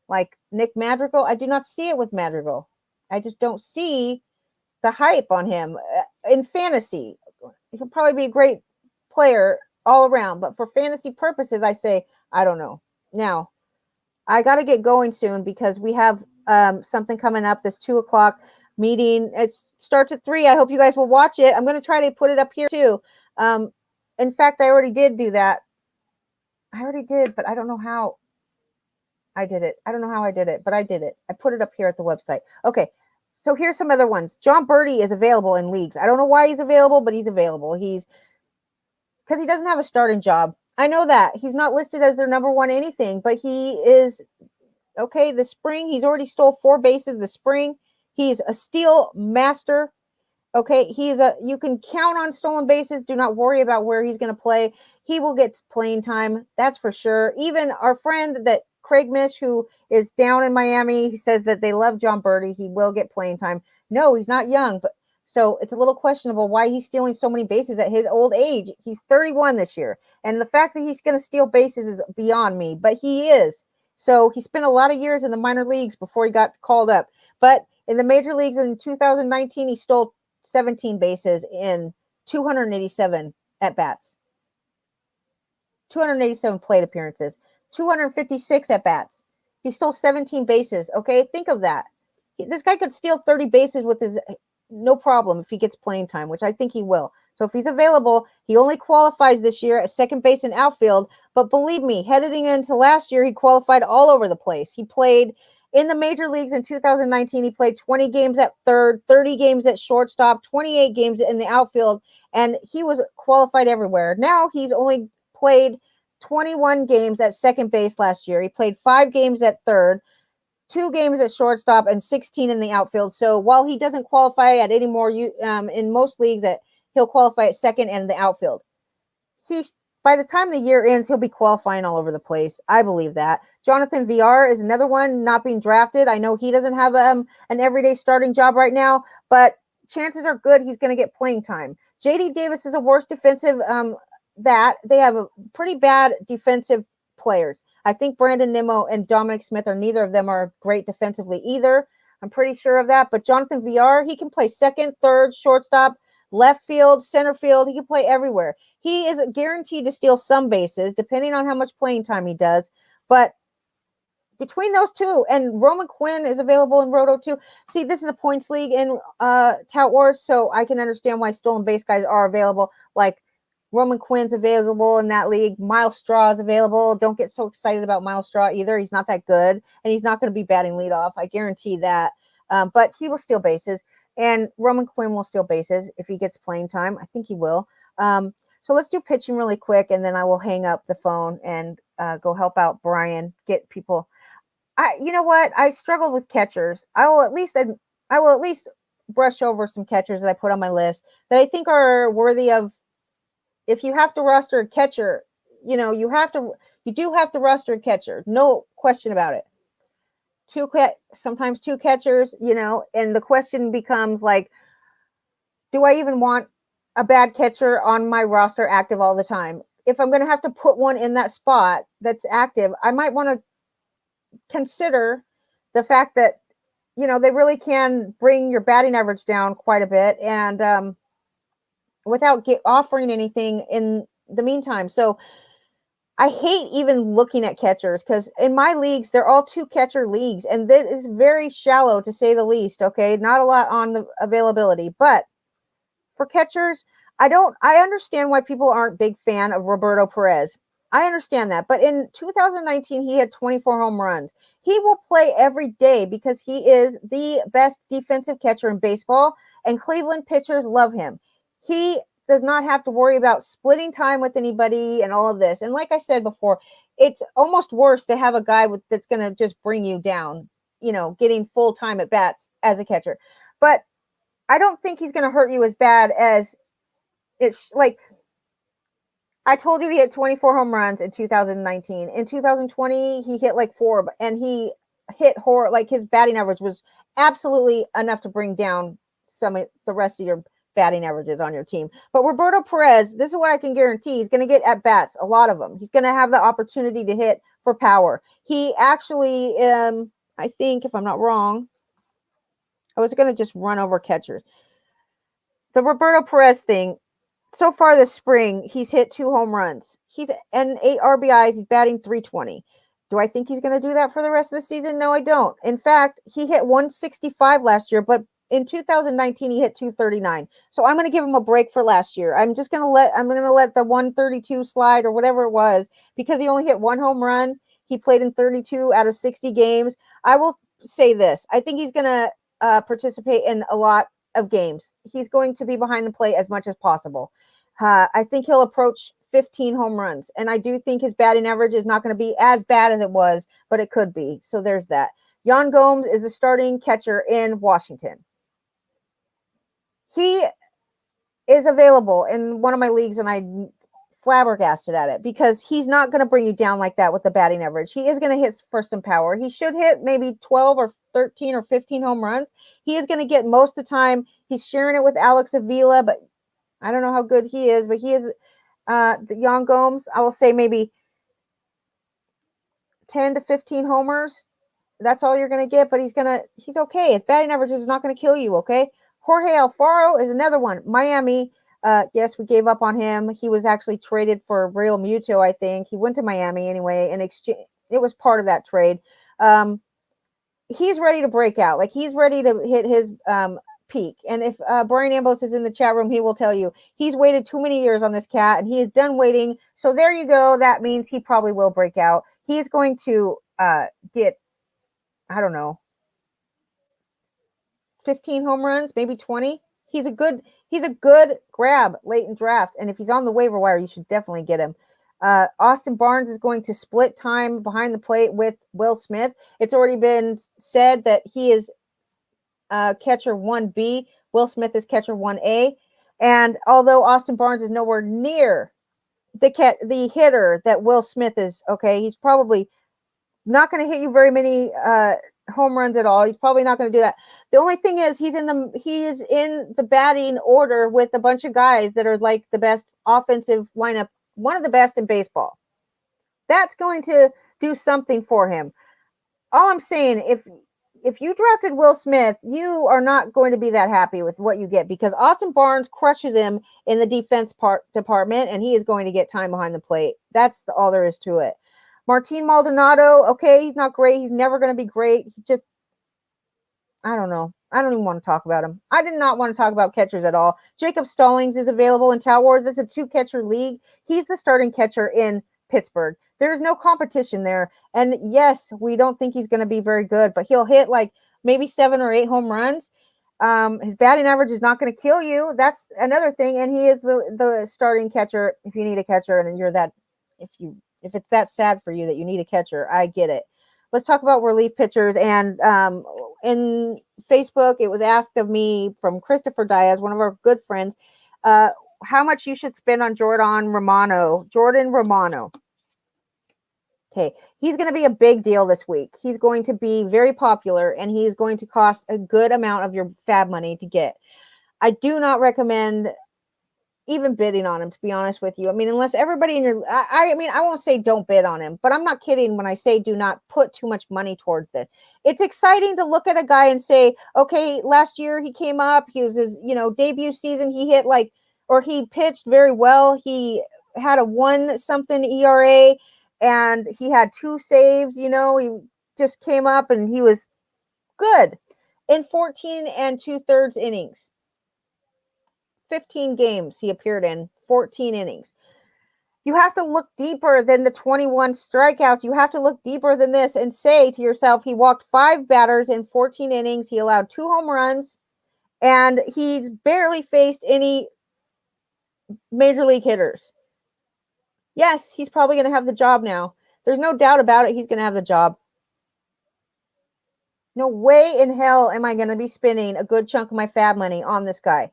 [SPEAKER 1] Like Nick Madrigal, I do not see it with Madrigal. I just don't see the hype on him in fantasy. He'll probably be a great player all around, but for fantasy purposes, I say, I don't know. Now, I got to get going soon because we have something coming up, this 2:00 meeting. It starts at 3. I hope you guys will watch it. I'm going to try to put it up here too. In fact, I already did do that. I already did, but I don't know how I did it. I don't know how I did it, but I did it. I put it up here at the website. Okay. So here's some other ones. John Birdie is available in leagues. I don't know why he's available, but he's available. Because he doesn't have a starting job. I know that. He's not listed as their number 1 anything, but he is, okay, the spring, he's already stole 4 bases the spring. He's a steal master. Okay, you can count on stolen bases. Do not worry about where he's going to play. He will get playing time. That's for sure. Even our friend that Craig Mish, who is down in Miami, he says that they love John Birdie. He will get playing time. No, he's not young, but so it's a little questionable why he's stealing so many bases at his old age. He's 31 this year. And the fact that he's going to steal bases is beyond me, but he is. So he spent a lot of years in the minor leagues before he got called up. But in the major leagues in 2019, he stole 17 bases in 287 at-bats. 287 plate appearances. 256 at-bats. He stole 17 bases. Okay, think of that. This guy could steal 30 bases with his no problem if he gets playing time, which I think he will. So if he's available, he only qualifies this year at second base and outfield. But believe me, heading into last year, he qualified all over the place. He played in the major leagues in 2019. He played 20 games at third, 30 games at shortstop, 28 games in the outfield, and he was qualified everywhere. Now he's only played 21 games at second base last year. He played 5 games at third, 2 games at shortstop, and 16 in the outfield. So while he doesn't qualify at any more in most leagues, that he'll qualify at second and the outfield. by the time the year ends, he'll be qualifying all over the place. I believe that. Jonathan VR is another one not being drafted. I know he doesn't have an everyday starting job right now, but chances are good he's going to get playing time. JD Davis is a worse defensive that they have a pretty bad defensive players. I think Brandon Nimmo and Dominic Smith are neither of them are great defensively either. I'm pretty sure of that. But Jonathan VR, he can play second, third, shortstop, left field, center field. He can play everywhere. He is guaranteed to steal some bases, depending on how much playing time he does. But between those two, and Roman Quinn is available in Roto too. See, this is a points league in Tout Wars, so I can understand why stolen base guys are available. Like Roman Quinn's available in that league. Miles Straw is available. Don't get so excited about Miles Straw either. He's not that good, and he's not going to be batting leadoff. I guarantee that. But he will steal bases, and Roman Quinn will steal bases if he gets playing time. I think he will. So let's do pitching really quick, and then I will hang up the phone and go help out Brian, get people. You know what? I struggled with catchers. I will at least brush over some catchers that I put on my list that I think are worthy of. If you have to roster a catcher, you do have to roster a catcher. No question about it. Sometimes two catchers, and the question becomes like, do I even want a bad catcher on my roster active all the time? If I'm going to have to put one in that spot that's active, I might want to consider the fact that, they really can bring your batting average down quite a bit and without offering anything in the meantime. So I hate even looking at catchers because in my leagues, they're all two catcher leagues, and that is very shallow to say the least. Okay. Not a lot on the availability, but for catchers, I understand why people aren't big fan of Roberto Perez. I understand that. But in 2019, he had 24 home runs. He will play every day because he is the best defensive catcher in baseball, and Cleveland pitchers love him. He does not have to worry about splitting time with anybody and all of this. And like I said before, it's almost worse to have a guy that's going to just bring you down, getting full time at bats as a catcher. But I don't think he's going to hurt you as bad as it's like. I told you he had 24 home runs in 2019. In 2020, he hit like 4, and he hit like his batting average was absolutely enough to bring down the rest of your batting averages on your team. But Roberto Perez, this is what I can guarantee. He's going to get at bats, a lot of them. He's going to have the opportunity to hit for power. He actually, I think, if I'm not wrong, I was going to just run over catchers. The Roberto Perez thing, so far this spring, he's hit 2 home runs. He's and 8 RBIs. He's batting .320. Do I think he's going to do that for the rest of the season? No, I don't. In fact, he hit 165 last year, but in 2019 he hit 239. So I'm going to give him a break for last year. I'm going to let the 132 slide or whatever it was because he only hit 1 home run. He played in 32 out of 60 games. I will say this. I think he's going to participate in a lot of games. He's going to be behind the plate as much as possible. I think he'll approach 15 home runs, and I do think his batting average is not going to be as bad as it was, but it could be. So there's that. Yan Gomes is the starting catcher in Washington. He is available in one of my leagues, and I flabbergasted at it because he's not going to bring you down like that with the batting average. He is going to hit for some power. He should hit maybe 12 or 13 or 15 home runs. He is going to get most of the time. He's sharing it with Alex Avila, but I don't know how good he is, but he is the Yan Gomes. I will say maybe 10 to 15 homers. That's all you're going to get, but he's okay. His batting average is not going to kill you, okay? Jorge El Faro is another one. Miami, yes, we gave up on him. He was actually traded for Real Muto, I think. He went to Miami anyway, and it was part of that trade. He's ready to break out. Like, he's ready to hit his peak. And if Brian Ambos is in the chat room, he will tell you he's waited too many years on this cat, and he is done waiting. So there you go. That means he probably will break out. He's going to get, I don't know, 15 home runs, maybe 20. He's a good grab late in drafts, and if he's on the waiver wire, you should definitely get him. Austin Barnes is going to split time behind the plate with Will Smith. It's already been said that he is catcher 1B. Will Smith is catcher 1A. And although Austin Barnes is nowhere near the hitter that Will Smith is. Okay, he's probably not going to hit you very many home runs at all. He's probably not going to do that. The only thing is he is in the batting order with a bunch of guys that are like the best offensive lineup, one of the best in baseball. That's going to do something for him. All I'm saying, if you drafted Will Smith, you are not going to be that happy with what you get because Austin Barnes crushes him in the defense department, and he is going to get time behind the plate. That's all there is to it. Martin Maldonado, okay, he's not great. He's never going to be great. He just, I don't know. I don't even want to talk about him. I did not want to talk about catchers at all. Jacob Stallings is available in Tout Wars. It's a 2-catcher league. He's the starting catcher in Pittsburgh. There is no competition there. And yes, we don't think he's going to be very good, but he'll hit like maybe 7 or 8 home runs. His batting average is not going to kill you. That's another thing. And he is the starting catcher if you need a catcher and you're that, if it's that sad for you that you need a catcher, I get it. Let's talk about relief pitchers. And in Facebook, it was asked of me from Christopher Diaz, one of our good friends, how much you should spend on Jordan Romano. Okay, he's going to be a big deal this week. He's going to be very popular, and he's going to cost a good amount of your fab money to get. I do not recommend even bidding on him, to be honest with you. I mean, unless everybody in your, I mean, I won't say don't bid on him, but I'm not kidding when I say do not put too much money towards this. It's exciting to look at a guy and say, okay, last year he came up, he was his, debut season, he hit or he pitched very well. He had a 1-something ERA and he had 2 saves, he just came up and he was good in 14 2/3 innings. 15 games he appeared in, 14 innings. You have to look deeper than the 21 strikeouts. You have to look deeper than this and say to yourself, he walked 5 batters in 14 innings. He allowed 2 home runs, and he's barely faced any major league hitters. Yes, he's probably going to have the job now. There's no doubt about it. He's going to have the job. No way in hell am I going to be spending a good chunk of my fab money on this guy.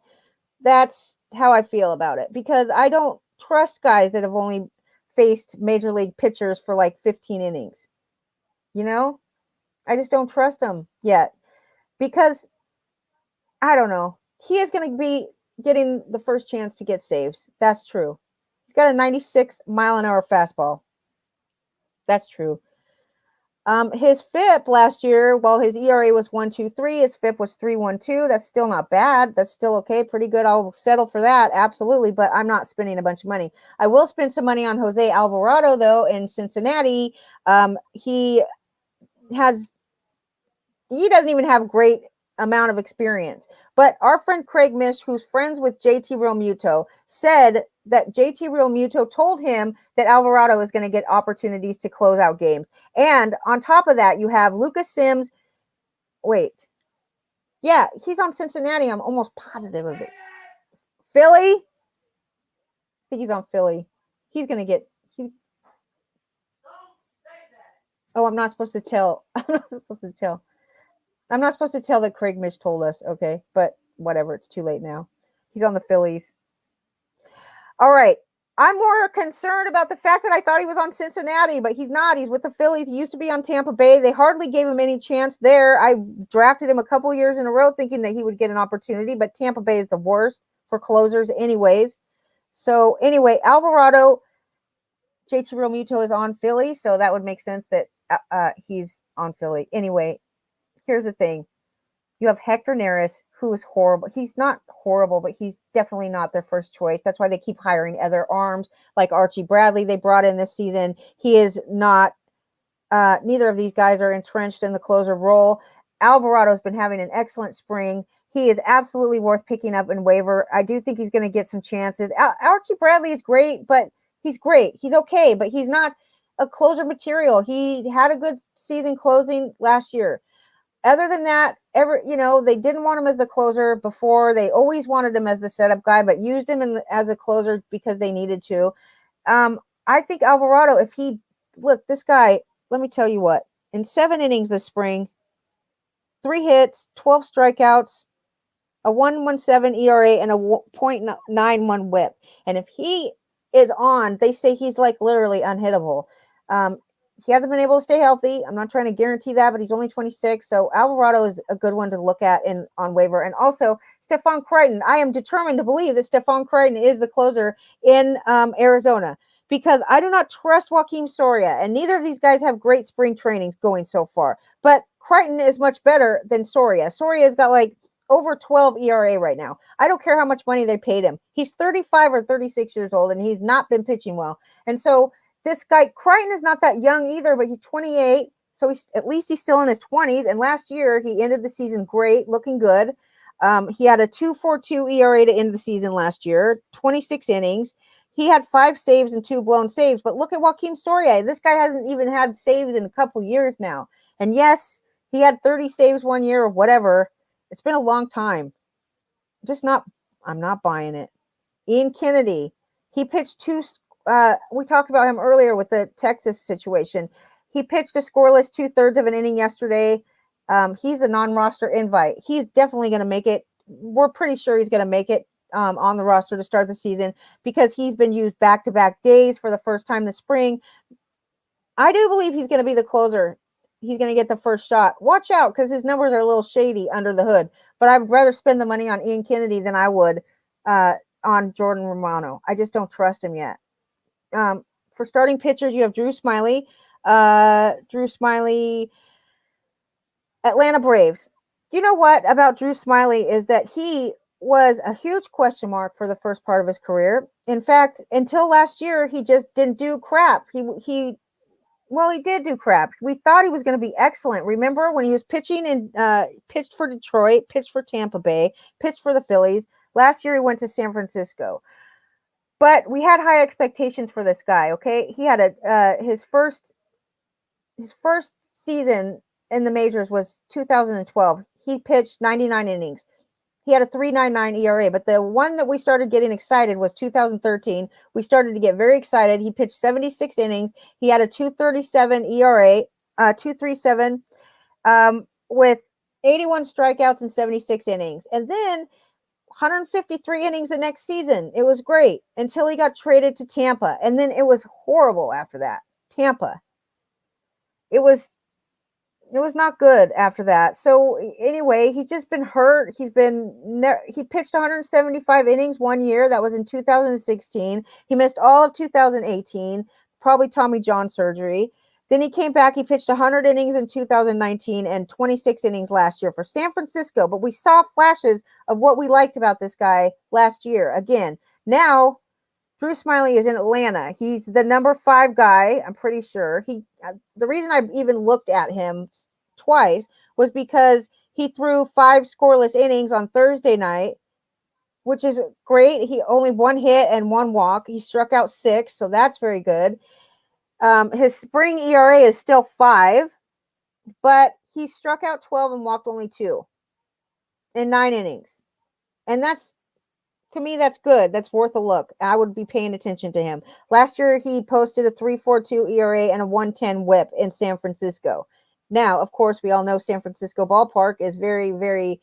[SPEAKER 1] That's how I feel about it because I don't trust guys that have only faced major league pitchers for like 15 innings. I just don't trust them yet because I don't know. He is going to be getting the first chance to get saves. That's true. He's got a 96-mile-an-hour fastball. That's true. His FIP last year, while his ERA was 1.23, his FIP was 3.12. That's still not bad. That's still okay. Pretty good. I'll settle for that. Absolutely. But I'm not spending a bunch of money. I will spend some money on Jose Alvarado, though, in Cincinnati. He doesn't even have great amount of experience. But our friend Craig Mish, who's friends with JT Realmuto, said that JT Realmuto told him that Alvarado is going to get opportunities to close out games. And on top of that, you have Lucas Sims. Wait. Yeah, he's on Cincinnati. I'm almost positive of it. Philly? I think he's on Philly. He's going to get... Oh, I'm not supposed to tell. I'm not supposed to tell that Craig Mish told us, okay? But whatever, it's too late now. He's on the Phillies. All right. I'm more concerned about the fact that I thought he was on Cincinnati, but he's not. He's with the Phillies. He used to be on Tampa Bay. They hardly gave him any chance there. I drafted him a couple years in a row thinking that he would get an opportunity, but Tampa Bay is the worst for closers anyways. So anyway, Alvarado, JT Realmuto is on Philly, so that would make sense that he's on Philly. Anyway, here's the thing. You have Hector Neris, who is horrible. He's not horrible, but he's definitely not their first choice. That's why they keep hiring other arms like Archie Bradley they brought in this season. He is not, neither of these guys are entrenched in the closer role. Alvarado's been having an excellent spring. He is absolutely worth picking up in waiver. I do think he's going to get some chances. Archie Bradley is great, but he's great. He's okay, but he's not a closer material. He had a good season closing last year. Other than that, they didn't want him as the closer before. They always wanted him as the setup guy, but used him as a closer because they needed to. I think Alvarado, this guy, let me tell you what, in 7 innings this spring, 3 hits, 12 strikeouts, a 1.17 ERA, and a .91 WHIP. And if he is on, they say he's like literally unhittable. He hasn't been able to stay healthy. I'm not trying to guarantee that, but he's only 26. So Alvarado is a good one to look at on waiver. And also Stephon Crichton. I am determined to believe that Stephon Crichton is the closer in Arizona, because I do not trust Joaquin Soria, and neither of these guys have great spring trainings going so far. But Crichton is much better than Soria. Soria's got like over 12 ERA right now. I don't care how much money they paid him. He's 35 or 36 years old, and he's not been pitching well. And so this guy, Crichton, is not that young either, but he's 28. So at least he's still in his 20s. And last year, he ended the season great, looking good. He had a 2.42 ERA to end the season last year, 26 innings. He had 5 saves and 2 blown saves. But look at Joaquin Soria. This guy hasn't even had saves in a couple years now. And yes, he had 30 saves one year or whatever. It's been a long time. I'm not buying it. Ian Kennedy. He pitched we talked about him earlier with the Texas situation. He pitched a scoreless 2/3 of an inning yesterday. He's a non-roster invite. He's definitely going to make it. We're pretty sure he's going to make it on the roster to start the season, because he's been used back-to-back days for the first time this spring. I do believe he's going to be the closer. He's going to get the first shot. Watch out, because his numbers are a little shady under the hood. But I'd rather spend the money on Ian Kennedy than I would on Jordan Romano. I just don't trust him yet. For starting pitchers, you have Drew Smiley. Atlanta Braves. You know what about Drew Smiley is that he was a huge question mark for the first part of his career. In fact, until last year, he just didn't do crap. He did do crap. We thought he was going to be excellent. Remember when he was pitching and pitched for Detroit, pitched for Tampa Bay, pitched for the Phillies. Last year, he went to San Francisco. But we had high expectations for this guy, okay? He had his first season in the majors was 2012. He pitched 99 innings. He had a 3.99 ERA, but the one that we started getting excited was 2013. We started to get very excited. He pitched 76 innings. He had a 2.37 ERA, 2.37 with 81 strikeouts in 76 innings. And then 153 innings the next season. It was great until he got traded to Tampa. And then it was horrible after that. Tampa. It was not good after that. So anyway, he's just been hurt. He pitched 175 innings one year. That was in 2016. He missed all of 2018, probably Tommy John surgery. Then he came back. He pitched 100 innings in 2019 and 26 innings last year for San Francisco. But we saw flashes of what we liked about this guy last year. Again, now Drew Smiley is in Atlanta. He's the number 5 guy, I'm pretty sure. The reason I even looked at him twice was because he threw 5 scoreless innings on Thursday night, which is great. He only 1 hit and 1 walk. He struck out 6, so that's very good. His spring ERA is still 5, but he struck out 12 and walked only 2 in 9 innings. And to me, that's good. That's worth a look. I would be paying attention to him. Last year, he posted a 3.42 ERA and a 1.10 whip in San Francisco. Now, of course, we all know San Francisco ballpark is very, very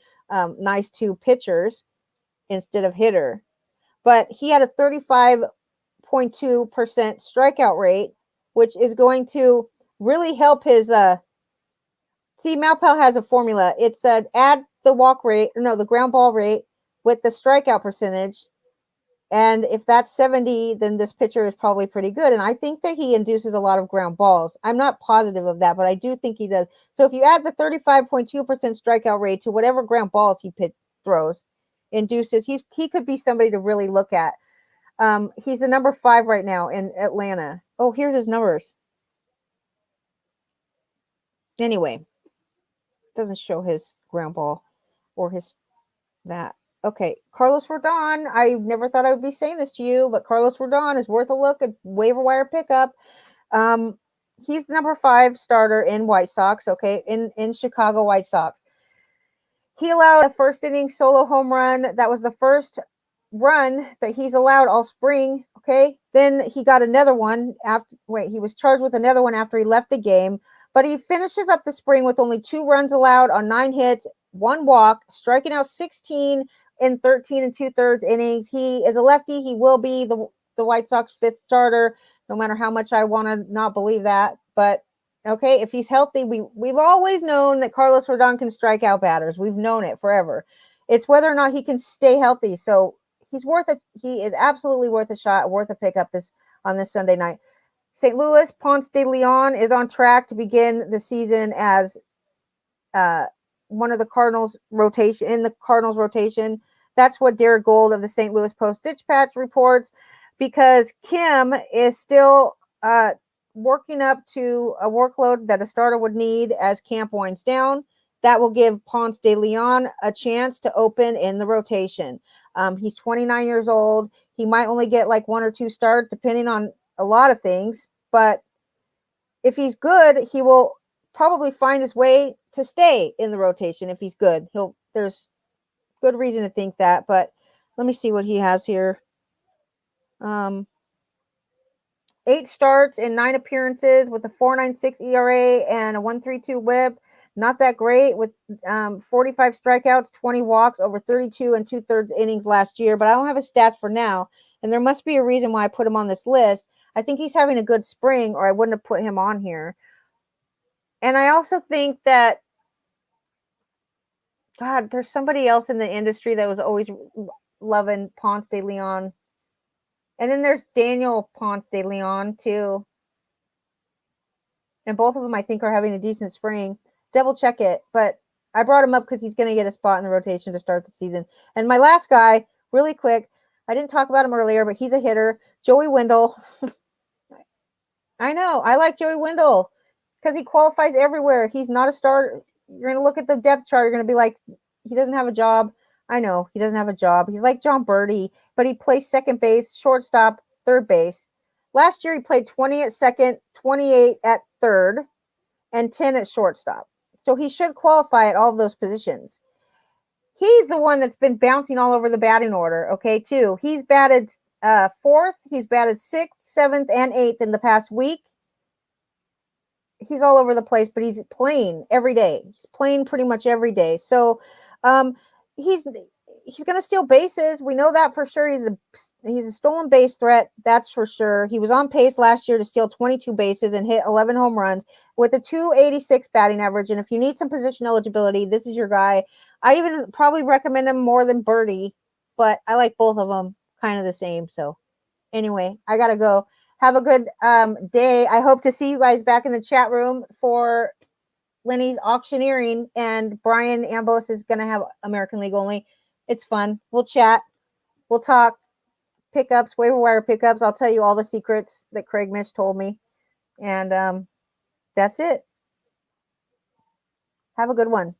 [SPEAKER 1] nice to pitchers instead of hitter. But he had a 35.2% strikeout rate, which is going to really help his Malpal has a formula. It's add the ground ball rate with the strikeout percentage. And if that's 70, then this pitcher is probably pretty good. And I think that he induces a lot of ground balls. I'm not positive of that, but I do think he does. So if you add the 35.2% strikeout rate to whatever ground balls he throws, induces, he could be somebody to really look at. He's the number 5 right now in Atlanta. Oh, here's his numbers. Anyway, doesn't show his ground ball or that. Okay, Carlos Rodon. I never thought I would be saying this to you, but Carlos Rodon is worth a look at waiver wire pickup. He's the number 5 starter in White Sox, okay, in Chicago White Sox. He allowed a first inning solo home run. That was the first run that he's allowed all spring, okay? Then he got another one he was charged with another one after he left the game, but he finishes up the spring with only 2 runs allowed on 9 hits, 1 walk, striking out 16 in 13 2/3 innings. He is a lefty. He will be the White Sox 5th starter, no matter how much I want to not believe that. But okay, if he's healthy, we've always known that Carlos Rodon can strike out batters. We've known it forever. It's whether or not he can stay healthy. So he's worth it. He is absolutely worth a shot, worth a pickup on this Sunday night. St. Louis, Ponce de Leon is on track to begin the season as one of the Cardinals rotation. That's what Derek Gold of the St. Louis Post-Dispatch reports, because Kim is still working up to a workload that a starter would need as camp winds down. That will give Ponce de Leon a chance to open in the rotation. He's 29 years old. He might only get like 1 or 2 starts, depending on a lot of things. But if he's good, he will probably find his way to stay in the rotation. If he's good, there's good reason to think that. But let me see what he has here. 8 starts in 9 appearances with a 4.96 ERA and a 1.32 WHIP. Not that great, with 45 strikeouts, 20 walks, over 32 and 2/3 innings last year. But I don't have his stats for now, and there must be a reason why I put him on this list. I think he's having a good spring, or I wouldn't have put him on here. And I also think that, God, there's somebody else in the industry that was always loving Ponce de Leon. And then there's Daniel Ponce de Leon, too. And both of them, I think, are having a decent spring. Double check it. But I brought him up because he's going to get a spot in the rotation to start the season. And my last guy, really quick, I didn't talk about him earlier, but he's a hitter. Joey Wendle. I know. I like Joey Wendle because he qualifies everywhere. He's not a starter. You're going to look at the depth chart. You're going to be like, he doesn't have a job. I know. He doesn't have a job. He's like John Birdie, but he plays second base, shortstop, third base. Last year, he played 20 at second, 28 at third, and 10 at shortstop. So he should qualify at all of those positions. He's the one that's been bouncing all over the batting order, okay, too. He's batted 4th. He's batted 6th, 7th, and 8th in the past week. He's all over the place, but he's playing every day. He's playing pretty much every day. So he's going to steal bases. We know that for sure. He's a stolen base threat. That's for sure. He was on pace last year to steal 22 bases and hit 11 home runs with a 286 batting average. And if you need some position eligibility, this is your guy. I even probably recommend him more than Birdie, but I like both of them kind of the same. So anyway, I got to go. Have a good day. I hope to see you guys back in the chat room for Lenny's auctioneering, and Brian Ambos is going to have American League only. It's fun. We'll chat. We'll talk pickups, waiver wire pickups. I'll tell you all the secrets that Craig Mish told me. And that's it. Have a good one.